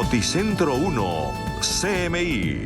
Noticentro 1, CMI.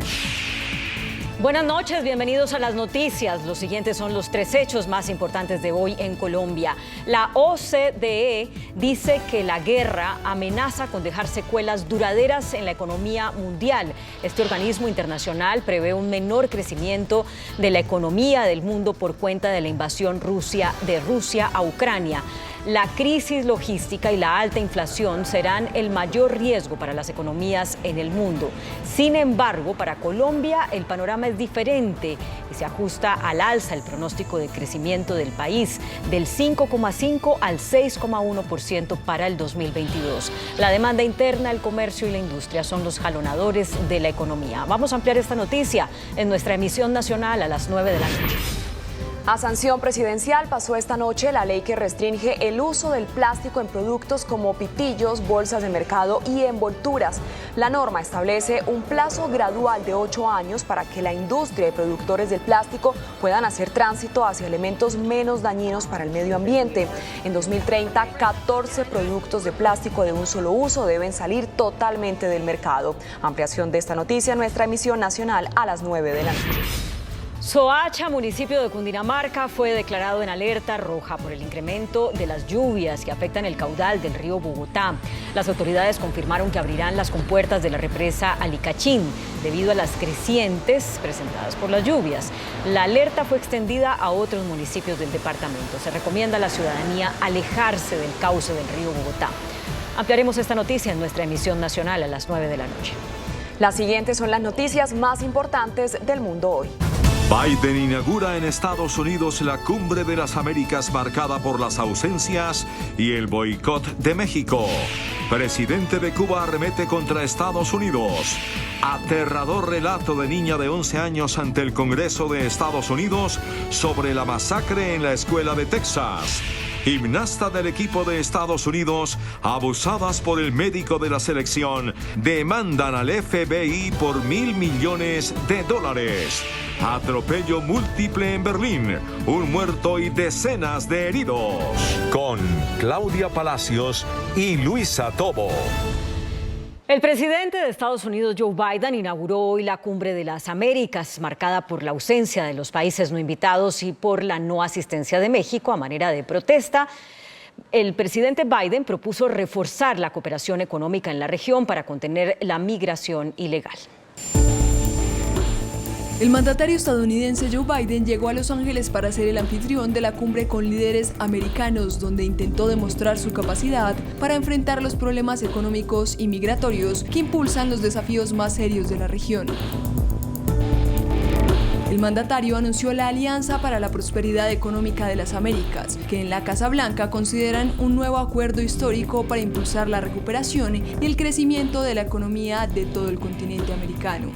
Buenas noches, bienvenidos a las noticias. Los siguientes son los 3 hechos más importantes de hoy en Colombia. La OCDE dice que la guerra amenaza con dejar secuelas duraderas en la economía mundial. Este organismo internacional prevé un menor crecimiento de la economía del mundo por cuenta de la invasión de Rusia a Ucrania. La crisis logística y la alta inflación serán el mayor riesgo para las economías en el mundo. Sin embargo, para Colombia el panorama es diferente y se ajusta al alza el pronóstico de crecimiento del país del 5,5 al 6,1% para el 2022. La demanda interna, el comercio y la industria son los jalonadores de la economía. Vamos a ampliar esta noticia en nuestra emisión nacional a las 9 de la noche. A sanción presidencial pasó esta noche la ley que restringe el uso del plástico en productos como pitillos, bolsas de mercado y envolturas. La norma establece un plazo gradual de 8 años para que la industria y productores del plástico puedan hacer tránsito hacia elementos menos dañinos para el medio ambiente. En 2030, 14 productos de plástico de un solo uso deben salir totalmente del mercado. Ampliación de esta noticia en nuestra emisión nacional a las 9 de la noche. Soacha, municipio de Cundinamarca, fue declarado en alerta roja por el incremento de las lluvias que afectan el caudal del río Bogotá. Las autoridades confirmaron que abrirán las compuertas de la represa Alicachín debido a las crecientes presentadas por las lluvias. La alerta fue extendida a otros municipios del departamento. Se recomienda a la ciudadanía alejarse del cauce del río Bogotá. Ampliaremos esta noticia en nuestra emisión nacional a las 9 de la noche. Las siguientes son las noticias más importantes del mundo hoy. Biden inaugura en Estados Unidos la Cumbre de las Américas marcada por las ausencias y el boicot de México. Presidente de Cuba arremete contra Estados Unidos. Aterrador relato de niña de 11 años ante el Congreso de Estados Unidos sobre la masacre en la escuela de Texas. Gimnasta del equipo de Estados Unidos, abusadas por el médico de la selección, demandan al FBI por $1.000 millones. Atropello múltiple en Berlín, un muerto y decenas de heridos. Con Claudia Palacios y Luisa Tobo. El presidente de Estados Unidos, Joe Biden, inauguró hoy la Cumbre de las Américas, marcada por la ausencia de los países no invitados y por la no asistencia de México a manera de protesta. El presidente Biden propuso reforzar la cooperación económica en la región para contener la migración ilegal. El mandatario estadounidense Joe Biden llegó a Los Ángeles para ser el anfitrión de la cumbre con líderes americanos, donde intentó demostrar su capacidad para enfrentar los problemas económicos y migratorios que impulsan los desafíos más serios de la región. El mandatario anunció la Alianza para la Prosperidad Económica de las Américas, que en la Casa Blanca consideran un nuevo acuerdo histórico para impulsar la recuperación y el crecimiento de la economía de todo el continente americano.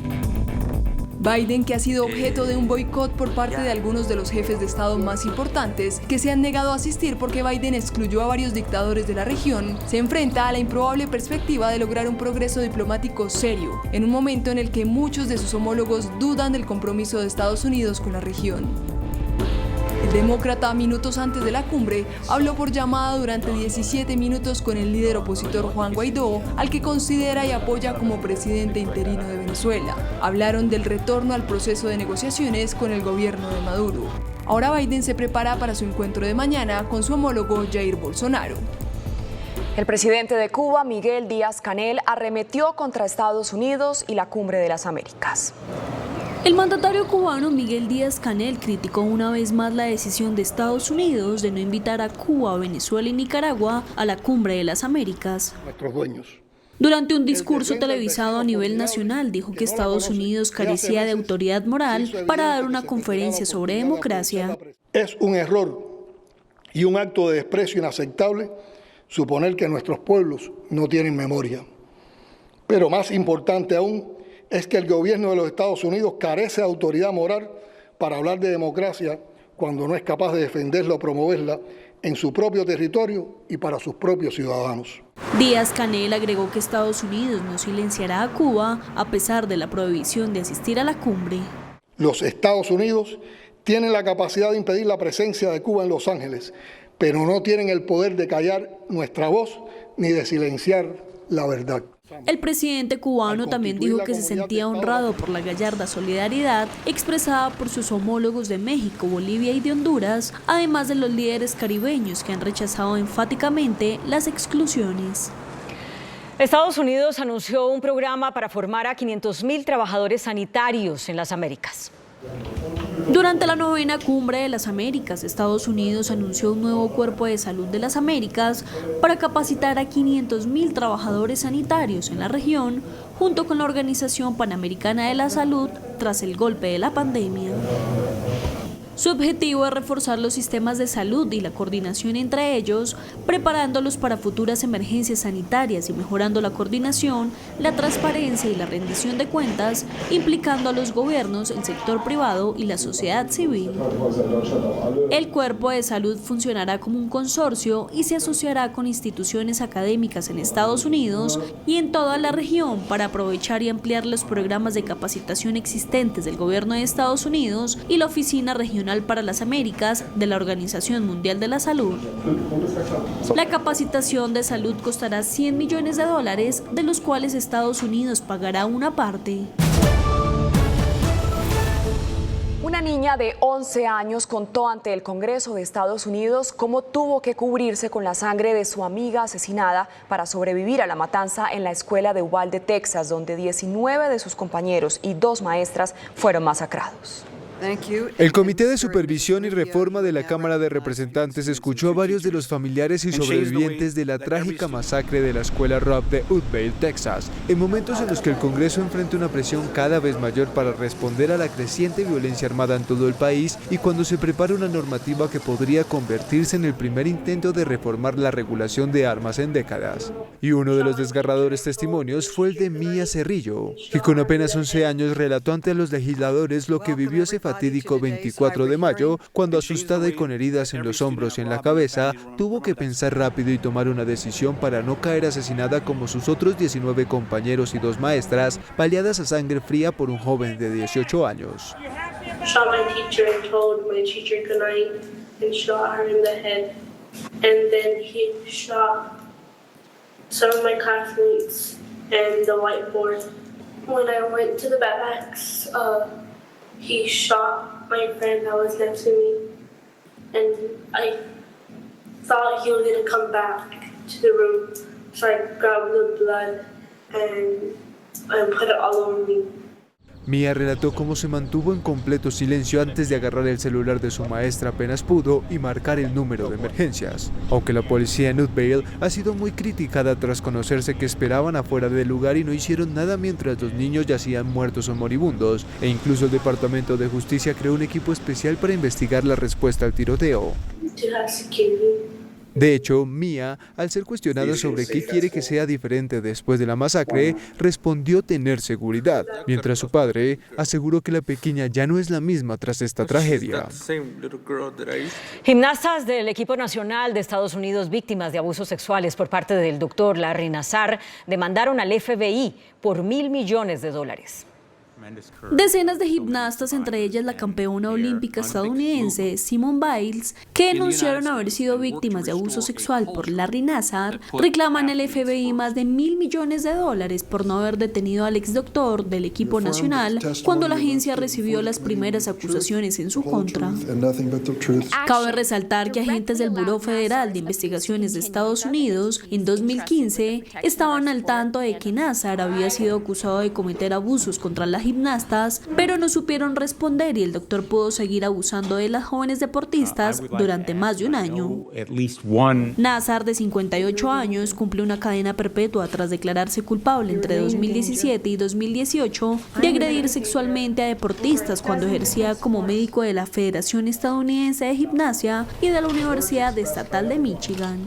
Biden, que ha sido objeto de un boicot por parte de algunos de los jefes de Estado más importantes, que se han negado a asistir porque Biden excluyó a varios dictadores de la región, se enfrenta a la improbable perspectiva de lograr un progreso diplomático serio, en un momento en el que muchos de sus homólogos dudan del compromiso de Estados Unidos con la región. El demócrata, minutos antes de la cumbre, habló por llamada durante 17 minutos con el líder opositor Juan Guaidó, al que considera y apoya como presidente interino de Venezuela. Hablaron del retorno al proceso de negociaciones con el gobierno de Maduro. Ahora Biden se prepara para su encuentro de mañana con su homólogo Jair Bolsonaro. El presidente de Cuba, Miguel Díaz-Canel, arremetió contra Estados Unidos y la Cumbre de las Américas. El mandatario cubano Miguel Díaz-Canel criticó una vez más la decisión de Estados Unidos de no invitar a Cuba, Venezuela y Nicaragua a la Cumbre de las Américas. Nuestros dueños. Durante un discurso televisado a nivel nacional, dijo que Estados Unidos carecía de autoridad moral para dar una conferencia sobre democracia. Es un error y un acto de desprecio inaceptable suponer que nuestros pueblos no tienen memoria. Pero más importante aún, es que el gobierno de los Estados Unidos carece de autoridad moral para hablar de democracia cuando no es capaz de defenderla o promoverla en su propio territorio y para sus propios ciudadanos. Díaz-Canel agregó que Estados Unidos no silenciará a Cuba a pesar de la prohibición de asistir a la cumbre. Los Estados Unidos tienen la capacidad de impedir la presencia de Cuba en Los Ángeles, pero no tienen el poder de callar nuestra voz ni de silenciar la verdad. El presidente cubano también dijo que se sentía honrado por la gallarda solidaridad expresada por sus homólogos de México, Bolivia y de Honduras, además de los líderes caribeños que han rechazado enfáticamente las exclusiones. Estados Unidos anunció un programa para formar a 500.000 trabajadores sanitarios en las Américas. Durante la 9ª Cumbre de las Américas, Estados Unidos anunció un nuevo Cuerpo de Salud de las Américas para capacitar a 500.000 trabajadores sanitarios en la región, junto con la Organización Panamericana de la Salud, tras el golpe de la pandemia. Su objetivo es reforzar los sistemas de salud y la coordinación entre ellos, preparándolos para futuras emergencias sanitarias y mejorando la coordinación, la transparencia y la rendición de cuentas, implicando a los gobiernos, el sector privado y la sociedad civil. El Cuerpo de Salud funcionará como un consorcio y se asociará con instituciones académicas en Estados Unidos y en toda la región para aprovechar y ampliar los programas de capacitación existentes del Gobierno de Estados Unidos y la Oficina Regional para las Américas de la Organización Mundial de la Salud. La capacitación de salud costará $100 millones, de los cuales Estados Unidos pagará una parte. Una niña de 11 años contó ante el Congreso de Estados Unidos cómo tuvo que cubrirse con la sangre de su amiga asesinada para sobrevivir a la matanza en la escuela de Uvalde, Texas, donde 19 de sus compañeros y 2 maestras fueron masacrados. El Comité de Supervisión y Reforma de la Cámara de Representantes escuchó a varios de los familiares y sobrevivientes de la trágica masacre de la escuela Robb de Uvalde, Texas, en momentos en los que el Congreso enfrenta una presión cada vez mayor para responder a la creciente violencia armada en todo el país y cuando se prepara una normativa que podría convertirse en el primer intento de reformar la regulación de armas en décadas. Y uno de los desgarradores testimonios fue el de Mia Cerrillo, que con apenas 11 años relató ante los legisladores lo que vivió ese fatídico 24 de mayo, cuando asustada y con heridas en los hombros y en la cabeza, tuvo que pensar rápido y tomar una decisión para no caer asesinada como sus otros 19 compañeros y 2 maestras, baleadas a sangre fría por un joven de 18 años. Shot my teacher and told my teacher good night and shot her in the head. And then he shot some of my classmates and the whiteboard. When I went to the barracks, he shot my friend that was next to me, and I thought he was going to come back to the room, so I grabbed the blood and put it all over me. Mia relató cómo se mantuvo en completo silencio antes de agarrar el celular de su maestra apenas pudo y marcar el número de emergencias. Aunque la policía en Uvalde ha sido muy criticada tras conocerse que esperaban afuera del lugar y no hicieron nada mientras los niños yacían muertos o moribundos, e incluso el Departamento de Justicia creó un equipo especial para investigar la respuesta al tiroteo. De hecho, Mia, al ser cuestionada sobre qué quiere que sea diferente después de la masacre, respondió tener seguridad, mientras su padre aseguró que la pequeña ya no es la misma tras esta tragedia. Gimnastas del equipo nacional de Estados Unidos víctimas de abusos sexuales por parte del doctor Larry Nassar demandaron al FBI por $1.000 millones. Decenas de gimnastas, entre ellas la campeona olímpica estadounidense Simone Biles, que denunciaron haber sido víctimas de abuso sexual por Larry Nassar, reclaman al FBI más de $1.000 millones por no haber detenido al exdoctor del equipo nacional cuando la agencia recibió las primeras acusaciones en su contra. Cabe resaltar que agentes del Buró Federal de Investigaciones de Estados Unidos en 2015 estaban al tanto de que Nassar había sido acusado de cometer abusos contra las gimnastas, pero no supieron responder y el doctor pudo seguir abusando de las jóvenes deportistas durante más de un año. Nassar, de 58 años, cumplió una cadena perpetua tras declararse culpable entre 2017 y 2018 de agredir sexualmente a deportistas cuando ejercía como médico de la Federación Estadounidense de Gimnasia y de la Universidad Estatal de Michigan.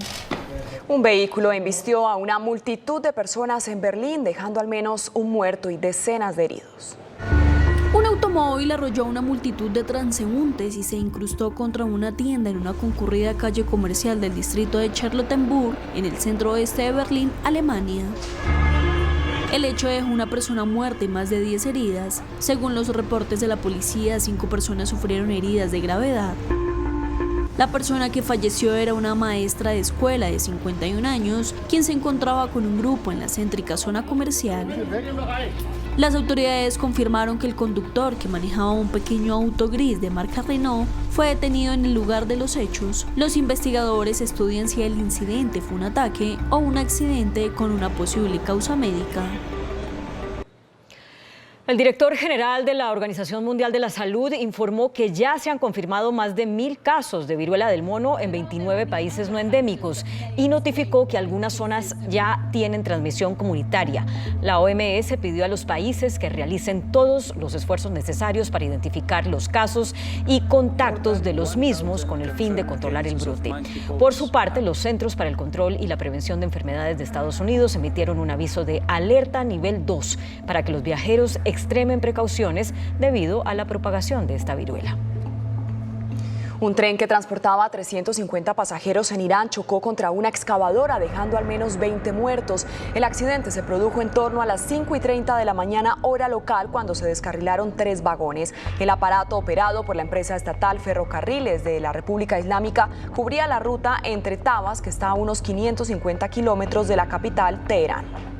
Un vehículo embistió a una multitud de personas en Berlín, dejando al menos un muerto y decenas de heridos. Un automóvil arrolló a una multitud de transeúntes y se incrustó contra una tienda en una concurrida calle comercial del distrito de Charlottenburg, en el centro oeste de Berlín, Alemania. El hecho dejó una persona muerta y más de 10 heridas. Según los reportes de la policía, 5 personas sufrieron heridas de gravedad. La persona que falleció era una maestra de escuela de 51 años, quien se encontraba con un grupo en la céntrica zona comercial. Las autoridades confirmaron que el conductor, que manejaba un pequeño auto gris de marca Renault, fue detenido en el lugar de los hechos. Los investigadores estudian si el incidente fue un ataque o un accidente con una posible causa médica. El director general de la Organización Mundial de la Salud informó que ya se han confirmado más de 1.000 casos de viruela del mono en 29 países no endémicos y notificó que algunas zonas ya tienen transmisión comunitaria. La OMS pidió a los países que realicen todos los esfuerzos necesarios para identificar los casos y contactos de los mismos con el fin de controlar el brote. Por su parte, los Centros para el Control y la Prevención de Enfermedades de Estados Unidos emitieron un aviso de alerta nivel 2 para que los viajeros extremen precauciones debido a la propagación de esta viruela. Un tren que transportaba a 350 pasajeros en Irán chocó contra una excavadora, dejando al menos 20 muertos. El accidente se produjo en torno a las 5:30 de la mañana, hora local, cuando se descarrilaron 3 vagones. El aparato, operado por la empresa estatal Ferrocarriles de la República Islámica, cubría la ruta entre Tabas, que está a unos 550 kilómetros de la capital, Teherán.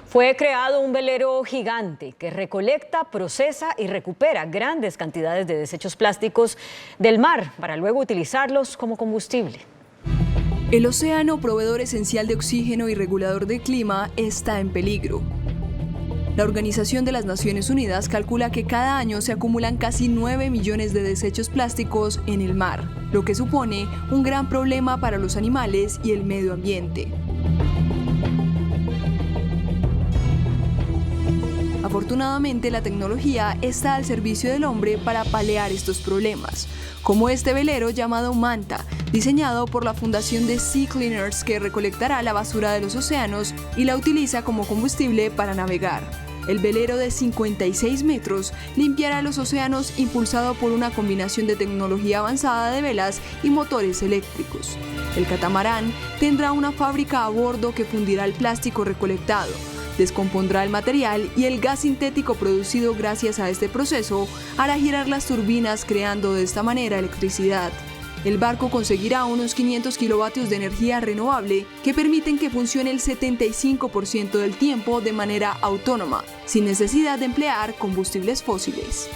Fue creado un velero gigante que recolecta, procesa y recupera grandes cantidades de desechos plásticos del mar para luego utilizarlos como combustible. El océano, proveedor esencial de oxígeno y regulador del clima, está en peligro. La Organización de las Naciones Unidas calcula que cada año se acumulan casi 9 millones de desechos plásticos en el mar, lo que supone un gran problema para los animales y el medio ambiente. Afortunadamente, la tecnología está al servicio del hombre para paliar estos problemas, como este velero llamado Manta, diseñado por la Fundación de Sea Cleaners, que recolectará la basura de los océanos y la utiliza como combustible para navegar. El velero de 56 metros limpiará los océanos impulsado por una combinación de tecnología avanzada de velas y motores eléctricos. El catamarán tendrá una fábrica a bordo que fundirá el plástico recolectado, descompondrá el material y el gas sintético producido gracias a este proceso hará girar las turbinas, creando de esta manera electricidad. El barco conseguirá unos 500 kilovatios de energía renovable que permiten que funcione el 75% del tiempo de manera autónoma, sin necesidad de emplear combustibles fósiles.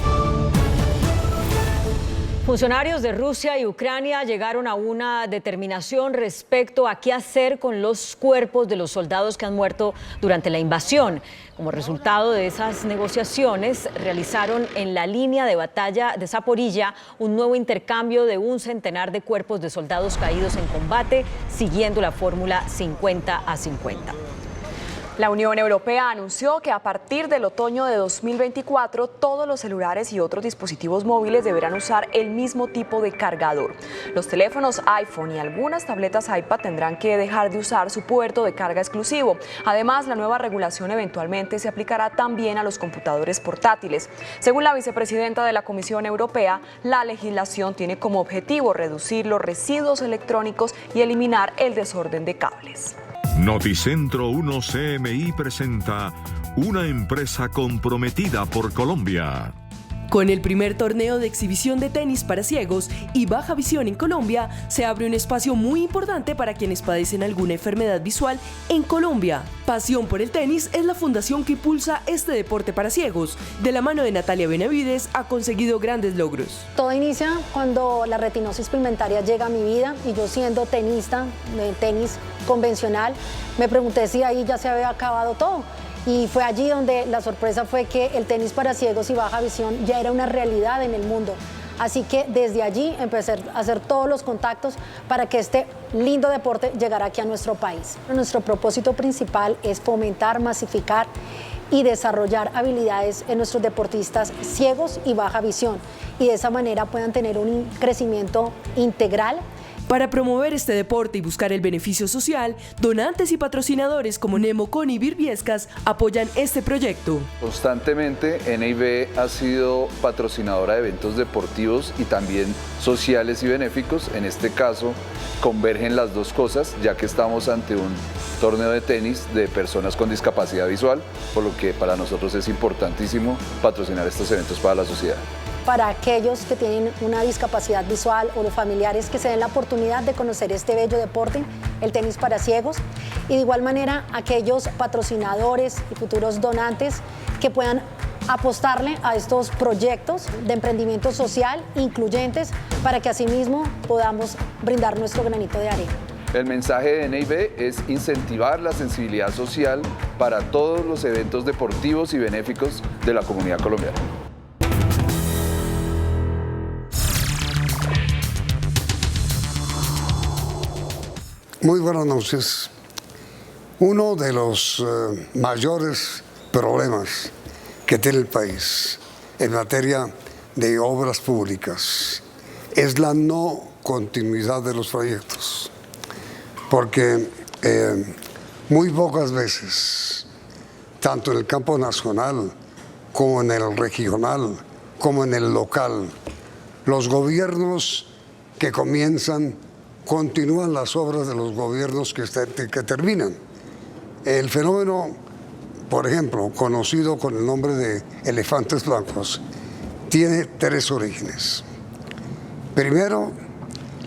Funcionarios de Rusia y Ucrania llegaron a una determinación respecto a qué hacer con los cuerpos de los soldados que han muerto durante la invasión. Como resultado de esas negociaciones, realizaron en la línea de batalla de Zaporilla un nuevo intercambio de 100 de cuerpos de soldados caídos en combate, siguiendo la fórmula 50-50. La Unión Europea anunció que a partir del otoño de 2024 todos los celulares y otros dispositivos móviles deberán usar el mismo tipo de cargador. Los teléfonos iPhone y algunas tabletas iPad tendrán que dejar de usar su puerto de carga exclusivo. Además, la nueva regulación eventualmente se aplicará también a los computadores portátiles. Según la vicepresidenta de la Comisión Europea, la legislación tiene como objetivo reducir los residuos electrónicos y eliminar el desorden de cables. Noticentro 1 CMI presenta una empresa comprometida por Colombia. Con el primer torneo de exhibición de tenis para ciegos y baja visión en Colombia, se abre un espacio muy importante para quienes padecen alguna enfermedad visual en Colombia. Pasión por el tenis es la fundación que impulsa este deporte para ciegos. De la mano de Natalia Benavides ha conseguido grandes logros. Todo inicia cuando la retinosis pigmentaria llega a mi vida y yo, siendo tenista de tenis convencional, me pregunté si ahí ya se había acabado todo. Y fue allí donde la sorpresa fue que el tenis para ciegos y baja visión ya era una realidad en el mundo. Así que desde allí empecé a hacer todos los contactos para que este lindo deporte llegara aquí a nuestro país. Nuestro propósito principal es fomentar, masificar y desarrollar habilidades en nuestros deportistas ciegos y baja visión, y de esa manera puedan tener un crecimiento integral. Para promover este deporte y buscar el beneficio social, donantes y patrocinadores como Nemocon y Birbiescas apoyan este proyecto. Constantemente NIB ha sido patrocinadora de eventos deportivos y también sociales y benéficos. En este caso convergen las dos cosas, ya que estamos ante un torneo de tenis de personas con discapacidad visual, por lo que para nosotros es importantísimo patrocinar estos eventos para la sociedad. para aquellos que tienen una discapacidad visual o los familiares que se den la oportunidad de conocer este bello deporte, el tenis para ciegos, y de igual manera aquellos patrocinadores y futuros donantes que puedan apostarle a estos proyectos de emprendimiento social incluyentes para que asimismo podamos brindar nuestro granito de arena. El mensaje de NIB es incentivar la sensibilidad social para todos los eventos deportivos y benéficos de la comunidad colombiana. Muy buenas noches. Uno de los mayores problemas que tiene el país en materia de obras públicas es la no continuidad de los proyectos, porque muy pocas veces, tanto en el campo nacional como en el regional, como en el local, los gobiernos que comienzan continúan las obras de los gobiernos que terminan. El fenómeno, por ejemplo, conocido con el nombre de elefantes blancos, tiene tres orígenes. Primero,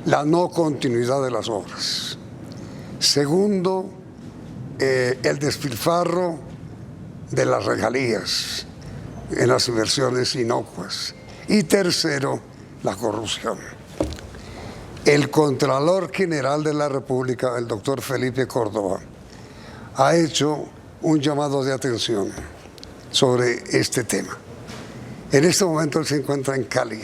la no continuidad de las obras. Segundo, el despilfarro de las regalías en las inversiones inocuas. Y tercero, la corrupción. El Contralor General de la República, el doctor Felipe Córdoba, ha hecho un llamado de atención sobre este tema. En este momento él se encuentra en Cali,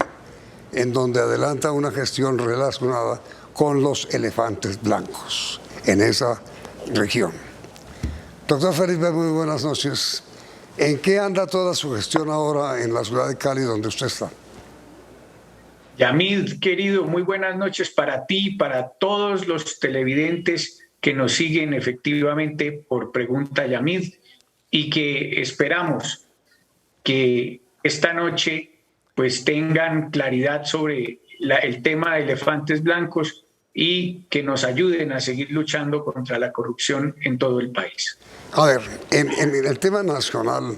en donde adelanta una gestión relacionada con los elefantes blancos en esa región. Doctor Felipe, muy buenas noches. ¿En qué anda toda su gestión ahora en la ciudad de Cali, donde usted está? Yamid, querido, muy buenas noches para ti y para todos los televidentes que nos siguen efectivamente por Pregunta Yamid, y que esperamos que esta noche pues tengan claridad sobre el tema de elefantes blancos y que nos ayuden a seguir luchando contra la corrupción en todo el país. A ver, en el tema nacional,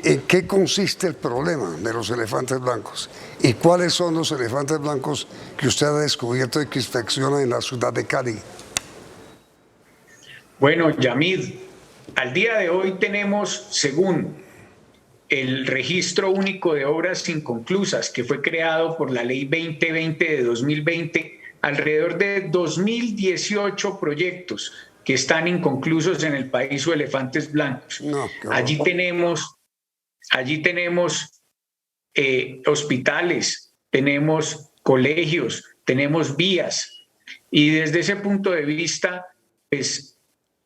¿en qué consiste el problema de los elefantes blancos? ¿Y cuáles son los elefantes blancos que usted ha descubierto y que inspecciona en la ciudad de Cali? Bueno, Yamid, al día de hoy tenemos, según el Registro Único de Obras Inconclusas, que fue creado por la Ley 2020 de 2020, alrededor de 2.018 proyectos que están inconclusos en el país o elefantes blancos. Allí tenemos hospitales, tenemos colegios, tenemos vías, y desde ese punto de vista, pues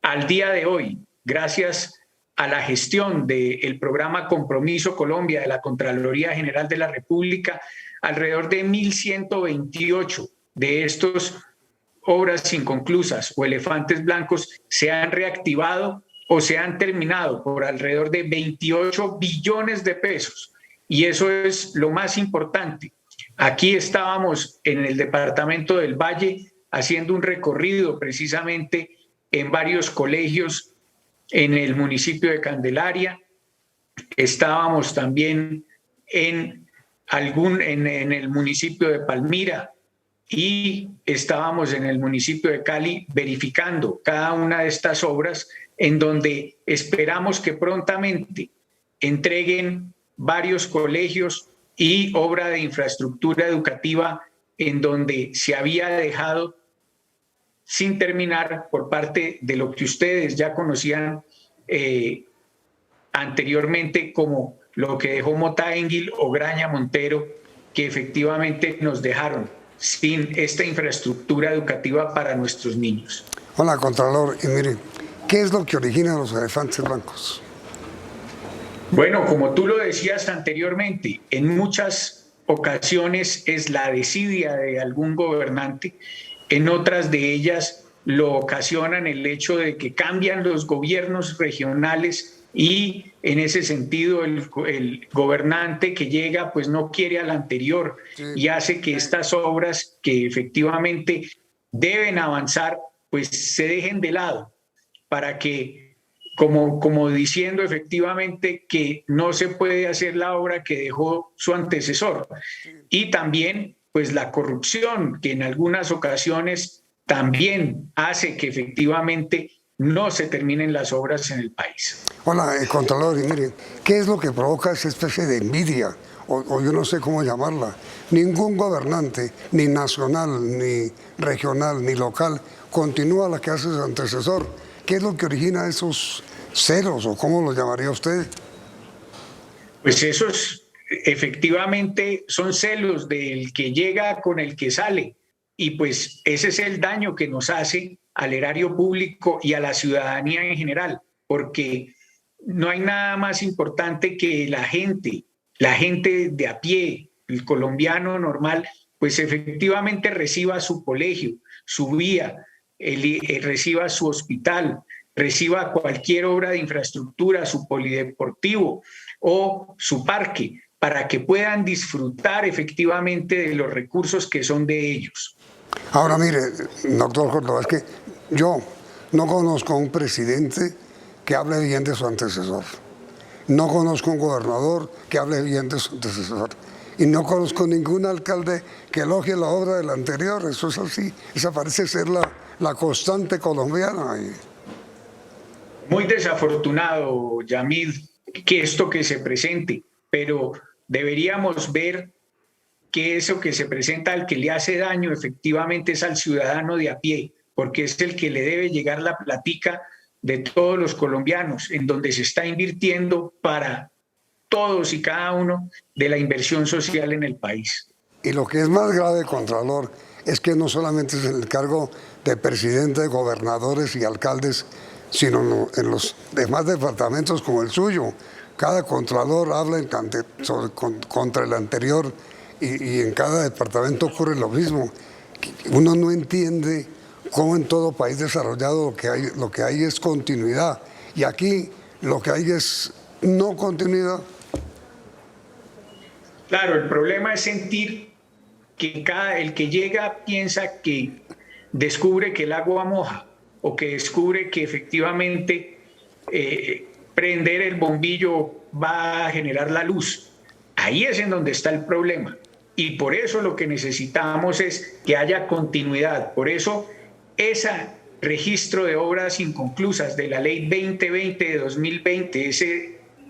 al día de hoy, gracias a la gestión del programa Compromiso Colombia de la Contraloría General de la República, alrededor de 1.128 de estos obras inconclusas o elefantes blancos se han reactivado o se han terminado por alrededor de 28 billones de pesos. Y eso es lo más importante. Aquí estábamos en el departamento del Valle haciendo un recorrido precisamente en varios colegios en el municipio de Candelaria. Estábamos también en el municipio de Palmira y estábamos en el municipio de Cali verificando cada una de estas obras, en donde esperamos que prontamente entreguen varios colegios y obra de infraestructura educativa en donde se había dejado sin terminar por parte de lo que ustedes ya conocían anteriormente como lo que dejó Motagua o Graña Montero, que efectivamente nos dejaron sin esta infraestructura educativa para nuestros niños. Hola, Contralor, y mire, ¿qué es lo que origina los elefantes blancos? Bueno, como tú lo decías anteriormente, en muchas ocasiones es la desidia de algún gobernante, en otras de ellas lo ocasionan el hecho de que cambian los gobiernos regionales y en ese sentido el gobernante que llega pues no quiere al anterior y hace que estas obras que efectivamente deben avanzar pues se dejen de lado para que como diciendo efectivamente que no se puede hacer la obra que dejó su antecesor. Y también pues la corrupción, que en algunas ocasiones también hace que efectivamente no se terminen las obras en el país. Hola, Contralor, y mire, ¿qué es lo que provoca esa especie de envidia? O yo no sé cómo llamarla. Ningún gobernante, ni nacional, ni regional, ni local, continúa la que hace su antecesor. ¿Qué es lo que origina esos celos, o cómo lo llamaría usted? Pues esos efectivamente son celos del que llega con el que sale, y pues ese es el daño que nos hace al erario público y a la ciudadanía en general, porque no hay nada más importante que la gente de a pie, el colombiano normal, pues efectivamente reciba su colegio, su vía, reciba su hospital, reciba cualquier obra de infraestructura, su polideportivo o su parque, para que puedan disfrutar efectivamente de los recursos que son de ellos. Ahora mire, doctor Córdoba, es que yo no conozco a un presidente que hable bien de su antecesor. No conozco a un gobernador que hable bien de su antecesor. Y no conozco ningún alcalde que elogie la obra del anterior. Eso es así. Esa parece ser la constante colombiana. Muy desafortunado, Yamid, que esto que se presente, pero deberíamos ver que eso que se presenta al que le hace daño efectivamente es al ciudadano de a pie, porque es el que le debe llegar la platica de todos los colombianos, en donde se está invirtiendo para todos y cada uno de la inversión social en el país. Y lo que es más grave, Contralor, es que no solamente es en el cargo de presidente, gobernadores y alcaldes, sino en los demás departamentos como el suyo. Cada Contralor habla contra el anterior, y en cada departamento ocurre lo mismo. Uno no entiende cómo en todo país desarrollado lo que hay es continuidad, y aquí lo que hay es no continuidad. Claro, el problema es sentir que el que llega piensa que descubre que el agua moja, o que descubre que efectivamente prender el bombillo va a generar la luz. Ahí es en donde está el problema, y por eso lo que necesitamos es que haya continuidad. Por eso ese registro de obras inconclusas de la ley 2020 de 2020, esa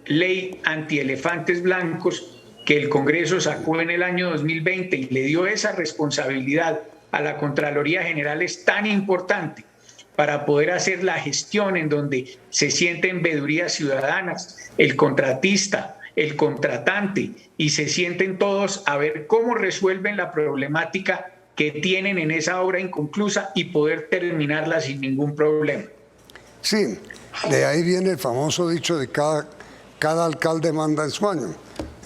ley anti-elefantes blancos que el Congreso sacó en el año 2020 y le dio esa responsabilidad a la Contraloría General, es tan importante para poder hacer la gestión en donde se sienten veedurías ciudadanas, el contratista, el contratante, y se sienten todos a ver cómo resuelven la problemática que tienen en esa obra inconclusa y poder terminarla sin ningún problema. Sí, de ahí viene el famoso dicho de cada alcalde manda en su año.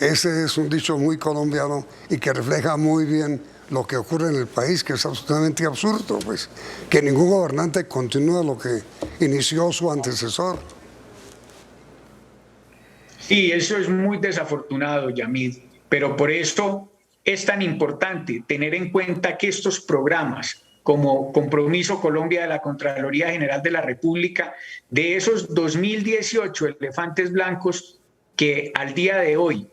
Ese es un dicho muy colombiano y que refleja muy bien lo que ocurre en el país, que es absolutamente absurdo, pues, que ningún gobernante continúa lo que inició su antecesor. Sí, eso es muy desafortunado, Yamid, pero por eso es tan importante tener en cuenta que estos programas, como Compromiso Colombia de la Contraloría General de la República, de esos 2018 elefantes blancos que al día de hoy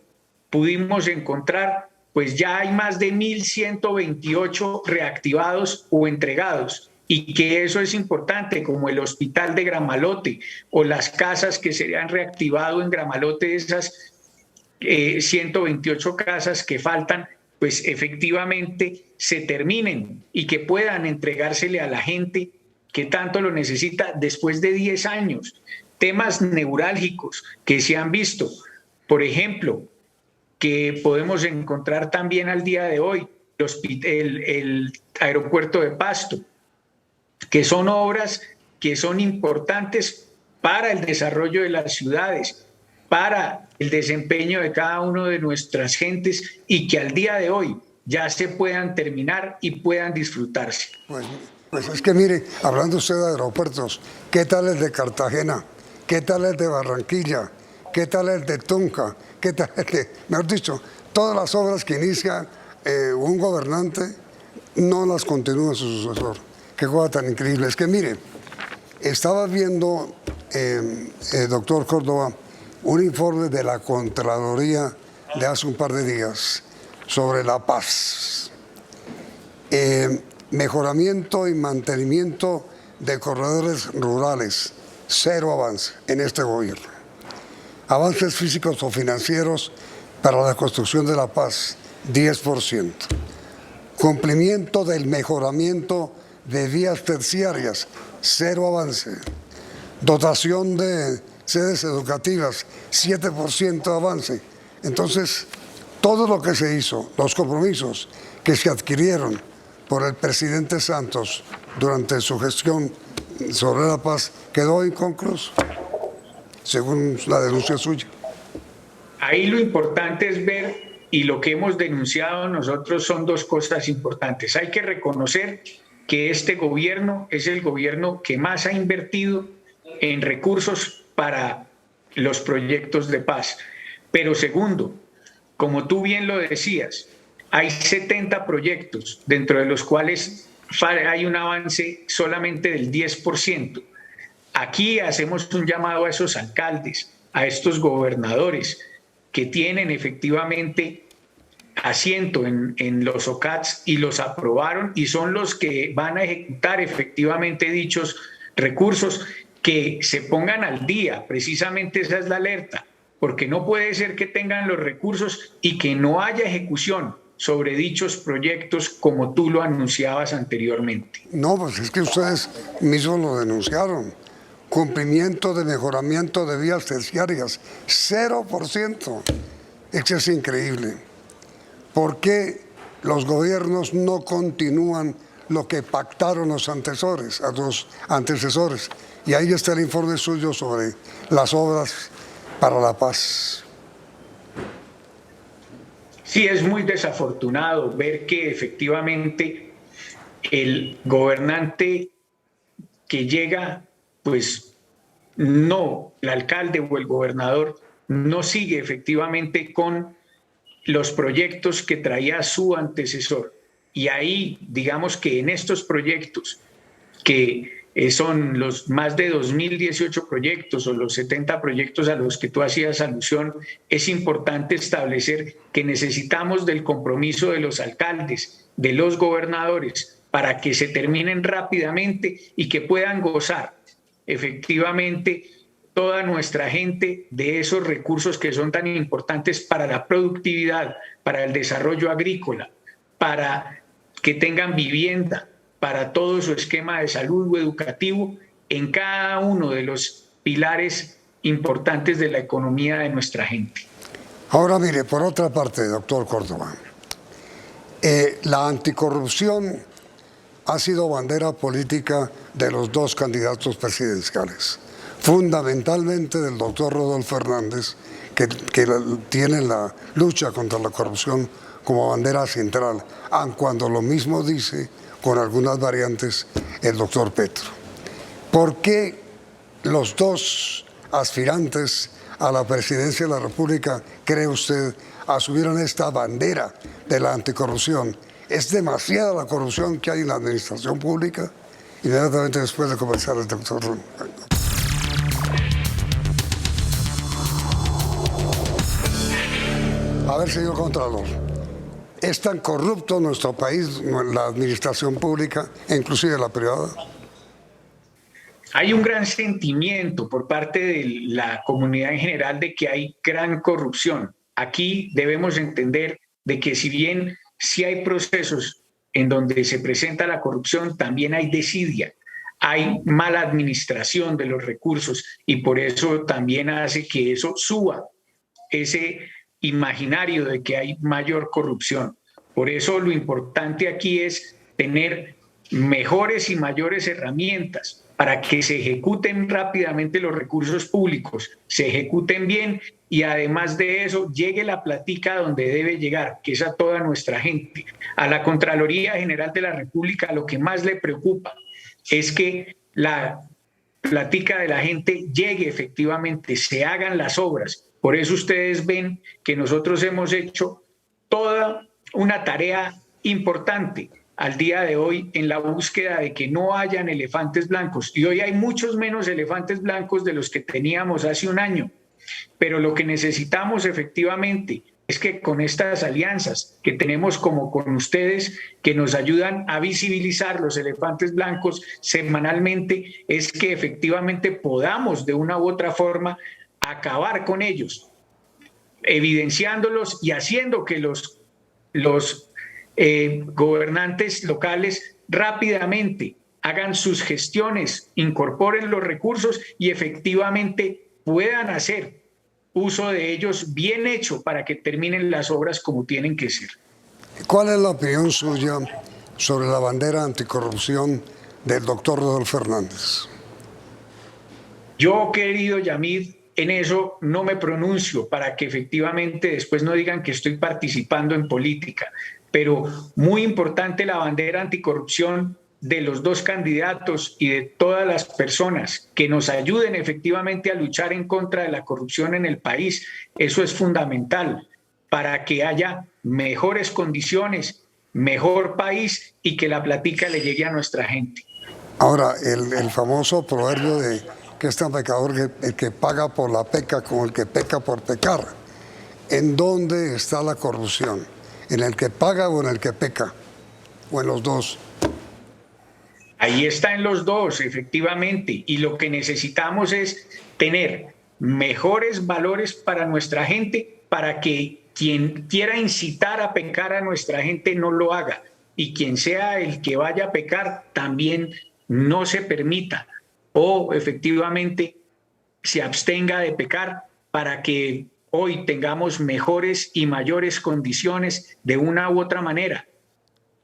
pudimos encontrar, pues ya hay más de 1.128 reactivados o entregados, y que eso es importante, como el hospital de Gramalote o las casas que se han reactivado en Gramalote, esas 128 casas que faltan, pues efectivamente se terminen y que puedan entregársele a la gente que tanto lo necesita después de 10 años. Temas neurálgicos que se han visto, por ejemplo, que podemos encontrar también al día de hoy, el aeropuerto de Pasto, que son obras que son importantes para el desarrollo de las ciudades, para el desempeño de cada uno de nuestras gentes, y que al día de hoy ya se puedan terminar y puedan disfrutarse. Pues es que mire, hablando usted de aeropuertos, ¿qué tal el de Cartagena? ¿Qué tal el de Barranquilla? ¿Qué tal el de Tunca? ¿Qué tal el de, mejor dicho, todas las obras que inicia un gobernante no las continúa su sucesor? Qué cosa tan increíble. Es que mire, estaba viendo doctor Córdoba, un informe de la Contraloría de hace un par de días sobre la paz. Mejoramiento y mantenimiento de corredores rurales, cero avance en este gobierno. Avances físicos o financieros para la construcción de la paz, 10%. Cumplimiento del mejoramiento de vías terciarias, cero avance. Dotación de sedes educativas, 7% de avance. Entonces, todo lo que se hizo, los compromisos que se adquirieron por el presidente Santos durante su gestión sobre la paz, quedó inconcluso, según la denuncia suya. Ahí lo importante es ver, y lo que hemos denunciado nosotros son dos cosas importantes. Hay que reconocer que este gobierno es el gobierno que más ha invertido en recursos para los proyectos de paz. Pero segundo, como tú bien lo decías, hay 70 proyectos, dentro de los cuales hay un avance solamente del 10%. Aquí hacemos un llamado a esos alcaldes, a estos gobernadores que tienen efectivamente asiento en los OCATs y los aprobaron y son los que van a ejecutar efectivamente dichos recursos, que se pongan al día. Precisamente esa es la alerta, porque no puede ser que tengan los recursos y que no haya ejecución sobre dichos proyectos como tú lo anunciabas anteriormente. No, pues es que ustedes mismos lo denunciaron. Cumplimiento de mejoramiento de vías terciarias, 0%. Eso es increíble. ¿Por qué los gobiernos no continúan lo que pactaron los antecesores? Y ahí está el informe suyo sobre las obras para la paz. Sí, es muy desafortunado ver que efectivamente el gobernante que llega, pues no, el alcalde o el gobernador no sigue efectivamente con los proyectos que traía su antecesor. Y ahí, digamos que en estos proyectos, que son los más de 2018 proyectos o los 70 proyectos a los que tú hacías alusión, es importante establecer que necesitamos del compromiso de los alcaldes, de los gobernadores, para que se terminen rápidamente y que puedan gozar efectivamente toda nuestra gente de esos recursos que son tan importantes para la productividad, para el desarrollo agrícola, para que tengan vivienda, para todo su esquema de salud o educativo en cada uno de los pilares importantes de la economía de nuestra gente. Ahora mire, por otra parte, doctor Córdoba, la anticorrupción ha sido bandera política de los dos candidatos presidenciales, fundamentalmente del doctor Rodolfo Hernández, que tiene la lucha contra la corrupción como bandera central, aun cuando lo mismo dice, con algunas variantes, el doctor Petro. ¿Por qué los dos aspirantes a la presidencia de la República, cree usted, asumieron esta bandera de la anticorrupción? ¿Es demasiada la corrupción que hay en la administración pública? Inmediatamente después de comenzar el doctor. A ver, señor Contralor, ¿es tan corrupto nuestro país, la administración pública e inclusive la privada? Hay un gran sentimiento por parte de la comunidad en general de que hay gran corrupción. Aquí debemos entender de que si bien sí hay procesos en donde se presenta la corrupción, también hay desidia, hay mala administración de los recursos y por eso también hace que eso suba ese imaginario de que hay mayor corrupción. Por eso lo importante aquí es tener mejores y mayores herramientas para que se ejecuten rápidamente los recursos públicos, se ejecuten bien y además de eso llegue la platica donde debe llegar, que es a toda nuestra gente. A la Contraloría General de la República lo que más le preocupa es que la platica de la gente llegue efectivamente, se hagan las obras. Por eso ustedes ven que nosotros hemos hecho toda una tarea importante al día de hoy en la búsqueda de que no hayan elefantes blancos. Y hoy hay muchos menos elefantes blancos de los que teníamos hace un año. Pero lo que necesitamos efectivamente es que con estas alianzas que tenemos como con ustedes, que nos ayudan a visibilizar los elefantes blancos semanalmente, es que efectivamente podamos de una u otra forma acabar con ellos, evidenciándolos y haciendo que los gobernantes locales rápidamente hagan sus gestiones, incorporen los recursos y efectivamente puedan hacer uso de ellos bien hecho para que terminen las obras como tienen que ser. ¿Cuál es la opinión suya sobre la bandera anticorrupción del doctor Rodolfo Hernández? Yo, querido Yamid, en eso no me pronuncio para que efectivamente después no digan que estoy participando en política, pero muy importante la bandera anticorrupción de los dos candidatos y de todas las personas que nos ayuden efectivamente a luchar en contra de la corrupción en el país. Eso es fundamental para que haya mejores condiciones, mejor país y que la plática le llegue a nuestra gente. Ahora, el famoso proverbio de que es tan pecador el que paga por la peca como el que peca por pecar. ¿En dónde está la corrupción? ¿En el que paga o en el que peca? ¿O en los dos? Ahí está en los dos, efectivamente, y lo que necesitamos es tener mejores valores para nuestra gente, para que quien quiera incitar a pecar a nuestra gente no lo haga, y quien sea el que vaya a pecar también no se permita, o efectivamente se abstenga de pecar para que hoy tengamos mejores y mayores condiciones de una u otra manera